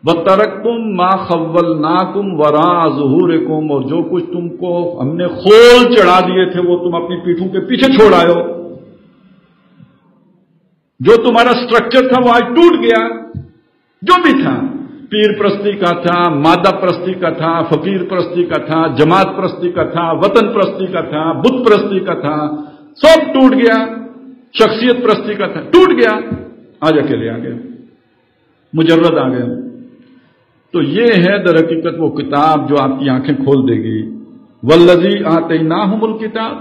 وَتَرَكْتُمْ مَا خَوَّلْنَاكُمْ وَرَاءَ ظُهُورِكُمْ، اور جو کچھ تم کو ہم نے خول چڑھا دیے تھے وہ تم اپنی پیٹھوں کے پیچھے چھوڑ آئے ہو. جو تمہارا سٹرکچر تھا وہ آج ٹوٹ گیا. جو بھی تھا، پیر پرستی کا تھا، مادہ پرستی کا تھا، فقیر پرستی کا تھا، جماعت پرستی کا تھا، وطن پرستی کا تھا، بت پرستی کا تھا، سب ٹوٹ گیا. شخصیت پرستی کا تھا، ٹوٹ گیا. آج اکیلے آ گئے، مجرد آ گئے. تو یہ ہے در حقیقت وہ کتاب جو آپ کی آنکھیں کھول دے گی. والذی آتیناہم الکتاب،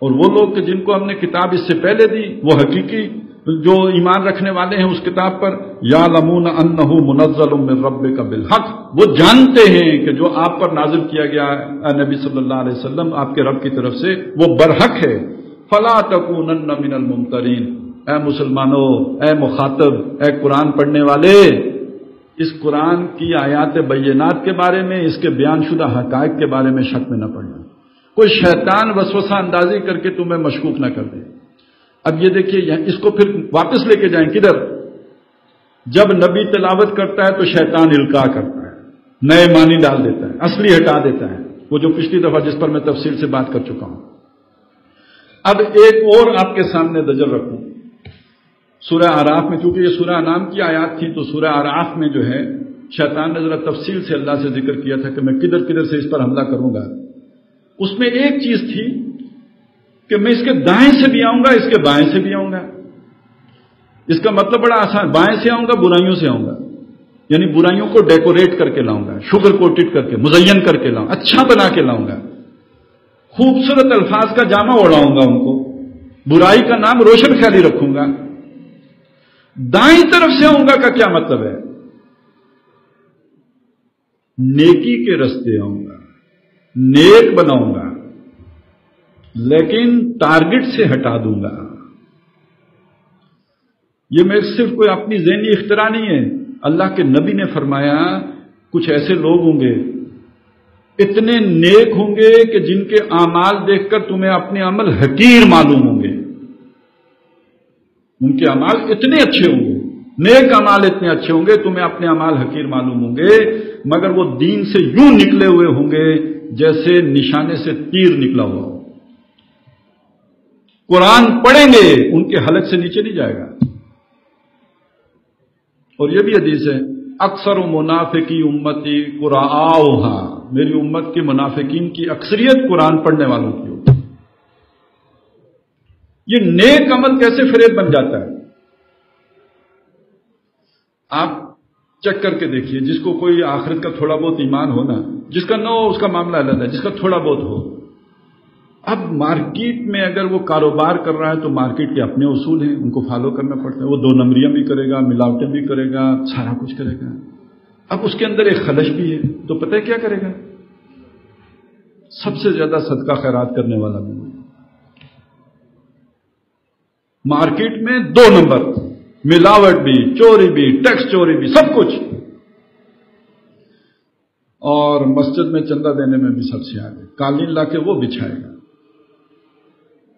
اور وہ لوگ کہ جن کو ہم نے کتاب اس سے پہلے دی، وہ حقیقی جو ایمان رکھنے والے ہیں اس کتاب پر، یعلمون انہ منزل من ربک بالحق، وہ جانتے ہیں کہ جو آپ پر نازل کیا گیا ہے نبی صلی اللہ علیہ وسلم آپ کے رب کی طرف سے وہ برحق ہے. فلا تکونن من الممترین، اے مسلمانوں، اے مخاطب، اے قرآن پڑھنے والے، اس قرآن کی آیات بینات کے بارے میں، اس کے بیان شدہ حقائق کے بارے میں شک میں نہ پڑنا. کوئی شیطان وسوسہ اندازی کر کے تمہیں مشکوک نہ کر دے. اب یہ دیکھیے اس کو پھر واپس لے کے جائیں کدھر؟ جب نبی تلاوت کرتا ہے تو شیطان القاء کرتا ہے، نئے معنی ڈال دیتا ہے، اصلی ہٹا دیتا ہے، وہ جو پچھلی دفعہ جس پر میں تفصیل سے بات کر چکا ہوں۔ اب ایک اور آپ کے سامنے نظر رکھوں، سورہ اعراف میں، چونکہ یہ سورہ انعام کی آیات تھی تو سورہ اعراف میں جو ہے شیطان نے ذرا تفصیل سے اللہ سے ذکر کیا تھا کہ میں کدھر کدھر سے اس پر حملہ کروں گا۔ اس میں ایک چیز تھی کہ میں اس کے دائیں سے بھی آؤں گا، اس کے بائیں سے بھی آؤں گا۔ اس کا مطلب بڑا آسان، بائیں سے آؤں گا، برائیوں سے آؤں گا، یعنی برائیوں کو ڈیکوریٹ کر کے لاؤں گا، شوگر کوٹڈ کر کے، مزین کر کے لاؤں، اچھا بنا کے لاؤں گا، خوبصورت الفاظ کا جامہ اوڑھاؤں گا ان کو، برائی کا نام روشن خیالی رکھوں گا۔ دائیں طرف سے آؤں گا کا کیا مطلب ہے؟ نیکی کے رستے آؤں گا، نیک بناؤں گا، لیکن ٹارگٹ سے ہٹا دوں گا۔ یہ میں صرف کوئی اپنی ذہنی اختراع نہیں ہے، اللہ کے نبی نے فرمایا کچھ ایسے لوگ ہوں گے اتنے نیک ہوں گے کہ جن کے اعمال دیکھ کر تمہیں اپنے عمل حقیر معلوم ہوں گے۔ ان کے اعمال اتنے اچھے ہوں گے، نیک اعمال اتنے اچھے ہوں گے، تمہیں اپنے اعمال حقیر معلوم ہوں گے، مگر وہ دین سے یوں نکلے ہوئے ہوں گے جیسے نشانے سے تیر نکلا ہوا ہو۔ قرآن پڑھیں گے ان کے حلق سے نیچے نہیں جائے گا۔ اور یہ بھی حدیث ہے، اکثر منافقی امتی قراءھا، میری امت کے منافقین کی اکثریت قرآن پڑھنے والوں کی ہوتی۔ یہ نیک عمل کیسے فریب بن جاتا ہے؟ آپ چیک کر کے دیکھیے، جس کو کوئی آخرت کا تھوڑا بہت ایمان ہونا، جس کا نہ ہو اس کا معاملہ الگ ہے، جس کا تھوڑا بہت ہو۔ اب مارکیٹ میں اگر وہ کاروبار کر رہا ہے تو مارکیٹ کے اپنے اصول ہیں، ان کو فالو کرنا پڑتا ہے۔ وہ دو نمبریاں بھی کرے گا، ملاوٹیں بھی کرے گا، سارا کچھ کرے گا۔ اب اس کے اندر ایک خلش بھی ہے، تو پتہ ہے کیا کرے گا؟ سب سے زیادہ صدقہ خیرات کرنے والا بھی ہے۔ مارکیٹ میں دو نمبر، ملاوٹ بھی، چوری بھی، ٹیکس چوری بھی، سب کچھ، اور مسجد میں چندہ دینے میں بھی سب سے آگے۔ قالین لا کے وہ بچھائے گا،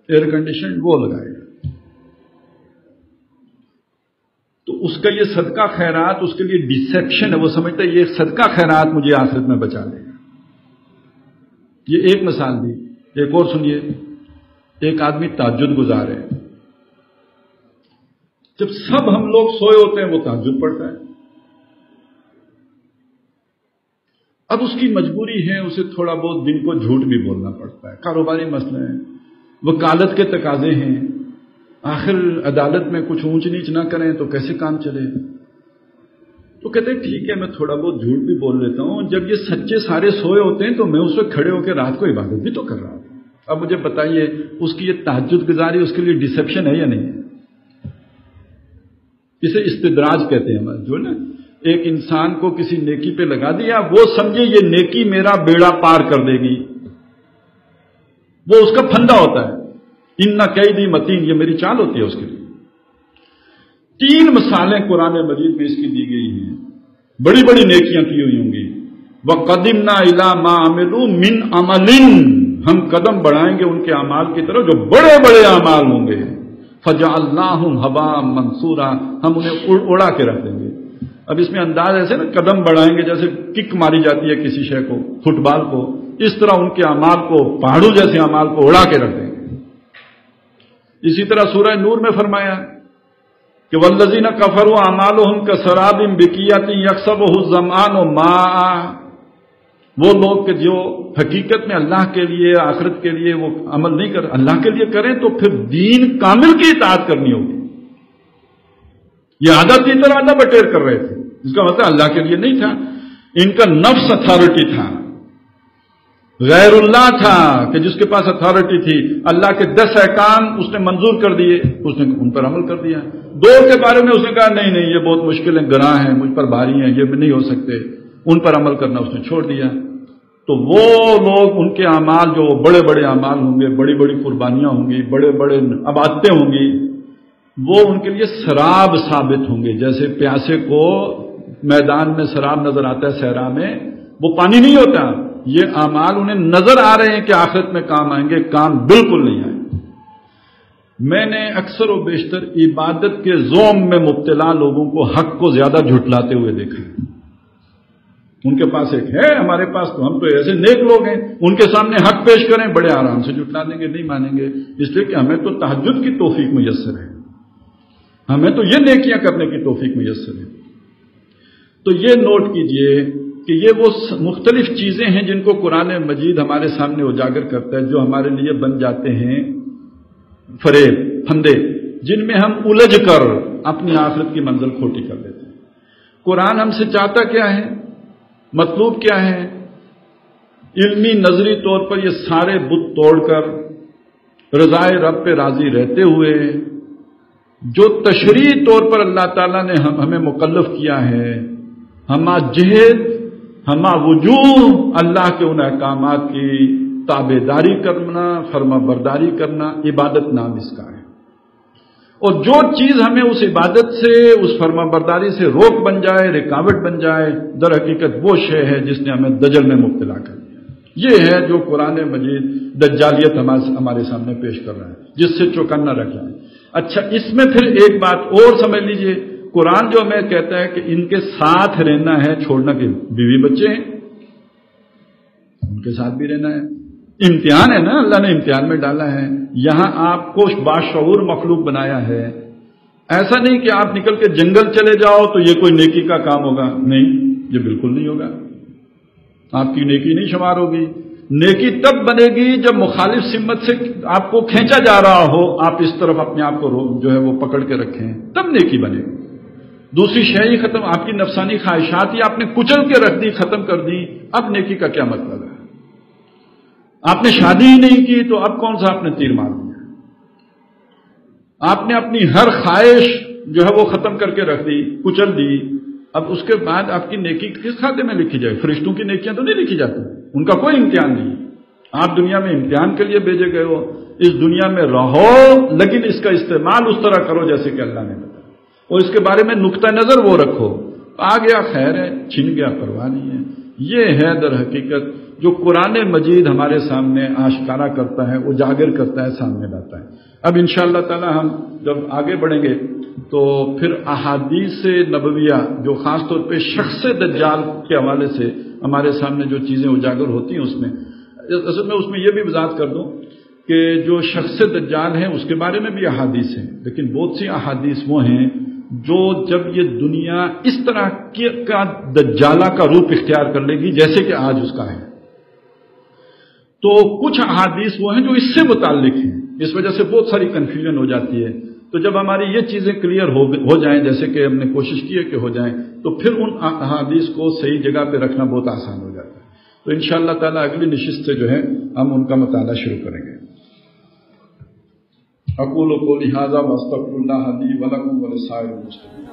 ایئر کنڈیشن وہ لگائے گا۔ تو اس کا یہ صدقہ خیرات اس کے لیے ڈسیپشن ہے، وہ سمجھتا ہے یہ صدقہ خیرات مجھے آخرت میں بچا لے گا۔ یہ ایک مثال دی، ایک اور سنیے۔ ایک آدمی تہجد گزار ہے، جب سب ہم لوگ سوئے ہوتے ہیں وہ تہجد پڑھتا ہے۔ اب اس کی مجبوری ہے، اسے تھوڑا بہت دن کو جھوٹ بھی بولنا پڑتا ہے، کاروباری مسئلے ہیں، وکالت کے تقاضے ہیں، آخر عدالت میں کچھ اونچ نیچ نہ کریں تو کیسے کام چلے؟ تو کہتے ہیں ٹھیک ہے میں تھوڑا بہت جھوٹ بھی بول لیتا ہوں، جب یہ سچے سارے سوئے ہوتے ہیں تو میں اس وقت کھڑے ہو کے رات کو عبادت بھی تو کر رہا ہوں۔ اب مجھے بتائیے اس کی یہ تہجد گزاری اس کے لیے ڈسیپشن ہے یا نہیں ہے؟ اسے استدراج کہتے ہیں، جو نا ایک انسان کو کسی نیکی پہ لگا دیا، وہ سمجھے یہ نیکی میرا بیڑا پار کر دے گی، وہ اس کا پھندا ہوتا ہے۔ ان قیدی متین، یہ میری چال ہوتی ہے اس کے لیے۔ تین مثالیں قرآن مجید میں اس کی دی گئی ہیں، بڑی بڑی نیکیاں کی ہوئی ہوں گی۔ وَقَدِمْنَا إِلَىٰ مَا عَمِلُوا مِنْ عَمَلٍ، ہم قدم بڑھائیں گے ان کے اعمال کی طرف جو بڑے بڑے اعمال ہوں گے۔ فَجَعَلْنَاهُمْ هَبَاءً مَنْثُورًا، ہم انہیں اڑا کے رکھ دیں گے۔ اب اس میں انداز ایسے نا، قدم بڑھائیں گے جیسے کک ماری جاتی ہے کسی شے کو، فٹ بال کو، اس طرح ان کے اعمال کو، پہاڑوں جیسے اعمال کو اڑا کے رکھ دیں گے۔ اسی طرح سورہ نور میں فرمایا کہ وَالَّذِينَ كَفَرُوا أَعْمَالُهُمْ كَسَرَابٍ بِقِيَّةٍ يَحْسَبُهُ الظَّمْآنُ مَاءً، وہ لوگ کہ جو حقیقت میں اللہ کے لیے، آخرت کے لیے وہ عمل نہیں کر، اللہ کے لیے کریں تو پھر دین کامل کی اطاعت کرنی ہوگی۔ یہ آدھا تیتر آدھا بٹیر کر رہے تھے، اس کا مطلب اللہ کے لیے نہیں تھا، ان کا نفس اتھارٹی تھا، غیر اللہ تھا کہ جس کے پاس اتھارٹی تھی، اللہ کے 10 احکام اس نے منظور کر دیے، اس نے ان پر عمل کر دیا۔ 2 کے بارے میں اس نے کہا نہیں نہیں یہ بہت مشکل ہیں، گناہ ہیں، مجھ پر بھاری ہیں، یہ بھی نہیں ہو سکتے، ان پر عمل کرنا اس نے چھوڑ دیا۔ تو وہ لوگ، ان کے اعمال جو بڑے بڑے اعمال ہوں گے، بڑی بڑی قربانیاں ہوں گی، بڑے بڑے عبادتیں ہوں گی، وہ ان کے لیے سراب ثابت ہوں گے۔ جیسے پیاسے کو میدان میں سراب نظر آتا ہے صحرا میں، وہ پانی نہیں ہوتا، یہ اعمال انہیں نظر آ رہے ہیں کہ آخرت میں کام آئیں گے، کام بالکل نہیں آئیں گے۔ میں نے اکثر و بیشتر عبادت کے زوم میں مبتلا لوگوں کو حق کو زیادہ جھٹلاتے ہوئے دیکھا ہے. ان کے پاس ایک ہے، ہمارے پاس تو ہم تو ایسے نیک لوگ ہیں، ان کے سامنے حق پیش کریں بڑے آرام سے جھٹلا دیں گے، نہیں مانیں گے، اس لیے کہ ہمیں تو تہجد کی توفیق میسر ہے، ہمیں تو یہ نیکیاں کرنے کی توفیق میسر ہے. تو یہ نوٹ کیجئے کہ یہ وہ مختلف چیزیں ہیں جن کو قرآن مجید ہمارے سامنے اجاگر کرتا ہے، جو ہمارے لیے بن جاتے ہیں فریب، پھندے، جن میں ہم الجھ کر اپنی آخرت کی منزل کھوٹی کر لیتے ہیں. قرآن ہم سے چاہتا کیا ہے، مطلوب کیا ہے؟ علمی نظری طور پر یہ سارے بت توڑ کر رضائے رب پہ راضی رہتے ہوئے جو تشریعی طور پر اللہ تعالیٰ نے ہمیں مکلف کیا ہے، ہما جہد ہما وجوہ اللہ کے ان احکامات کی تابع داری کرنا، فرما برداری کرنا، عبادت نام اس کا ہے. اور جو چیز ہمیں اس عبادت سے، اس فرما برداری سے روک بن جائے، رکاوٹ بن جائے، در حقیقت وہ شے ہے جس نے ہمیں دجل میں مبتلا کر دیا. یہ ہے جو قرآن مجید دجالیت ہمارے سامنے پیش کر رہا ہے، جس سے چوکنا رکھ جائے. اچھا، اس میں پھر ایک بات اور سمجھ لیجئے، قرآن جو ہمیں کہتا ہے کہ ان کے ساتھ رہنا ہے، چھوڑنا کہ بیوی بچے ہیں ان کے ساتھ بھی رہنا ہے. امتحان ہے نا، اللہ نے امتحان میں ڈالا ہے. یہاں آپ کو باشعور مخلوق بنایا ہے. ایسا نہیں کہ آپ نکل کے جنگل چلے جاؤ تو یہ کوئی نیکی کا کام ہوگا، نہیں، یہ بالکل نہیں ہوگا. آپ کی نیکی نہیں شمار ہوگی. نیکی تب بنے گی جب مخالف سمت سے آپ کو کھینچا جا رہا ہو، آپ اس طرف اپنے آپ کو جو ہے وہ پکڑ کے رکھیں، تب نیکی بنے گی. دوسری شے ہی ختم، آپ کی نفسانی خواہشات ہی آپ نے کچل کے رکھ دی، ختم کر دی، اب نیکی کا کیا مطلب ہے؟ آپ نے شادی ہی نہیں کی تو اب کون سا آپ نے تیر مار دیا؟ آپ نے اپنی ہر خواہش جو ہے وہ ختم کر کے رکھ دی، کچل دی. اب اس کے بعد آپ کی نیکی کس کھاتے میں لکھی جائے؟ فرشتوں کی نیکیاں تو نہیں لکھی جاتی، ان کا کوئی امتحان نہیں. آپ دنیا میں امتحان کے لیے بھیجے گئے ہو، اس دنیا میں رہو لیکن اس کا استعمال اس طرح کرو جیسے کہ اللہ نے بتایا، اور اس کے بارے میں نقطہ نظر وہ رکھو. آ گیا خیر ہے، چھن گیا پرواہ نہیں ہے. یہ ہے در حقیقت جو قرآن مجید ہمارے سامنے آشکارا کرتا ہے، اجاگر کرتا ہے، سامنے لاتا ہے. اب انشاءاللہ تعالی ہم جب آگے بڑھیں گے تو پھر احادیث نبویہ جو خاص طور پہ شخص دجال کے حوالے سے ہمارے سامنے جو چیزیں اجاگر ہوتی ہیں، اس میں اصل میں اس میں یہ بھی وضاحت کر دوں کہ جو شخص دجال ہے اس کے بارے میں بھی احادیث ہیں، لیکن بہت سی احادیث وہ ہیں جو جب یہ دنیا اس طرح کا دجالہ کا روپ اختیار کر لے گی جیسے کہ آج اس کا ہے، تو کچھ احادیث وہ ہیں جو اس سے متعلق ہیں. اس وجہ سے بہت ساری کنفیوژن ہو جاتی ہے. تو جب ہماری یہ چیزیں کلیئر ہو جائیں، جیسے کہ ہم نے کوشش کی ہے کہ ہو جائیں، تو پھر ان احادیث کو صحیح جگہ پہ رکھنا بہت آسان ہو جاتا ہے. تو انشاءاللہ تعالی اگلی نشست سے جو ہے ہم ان کا مطالعہ شروع کریں گے. اقول قولی ھذا واستغفر اللہ لی ولکم ولسائر المسلمین.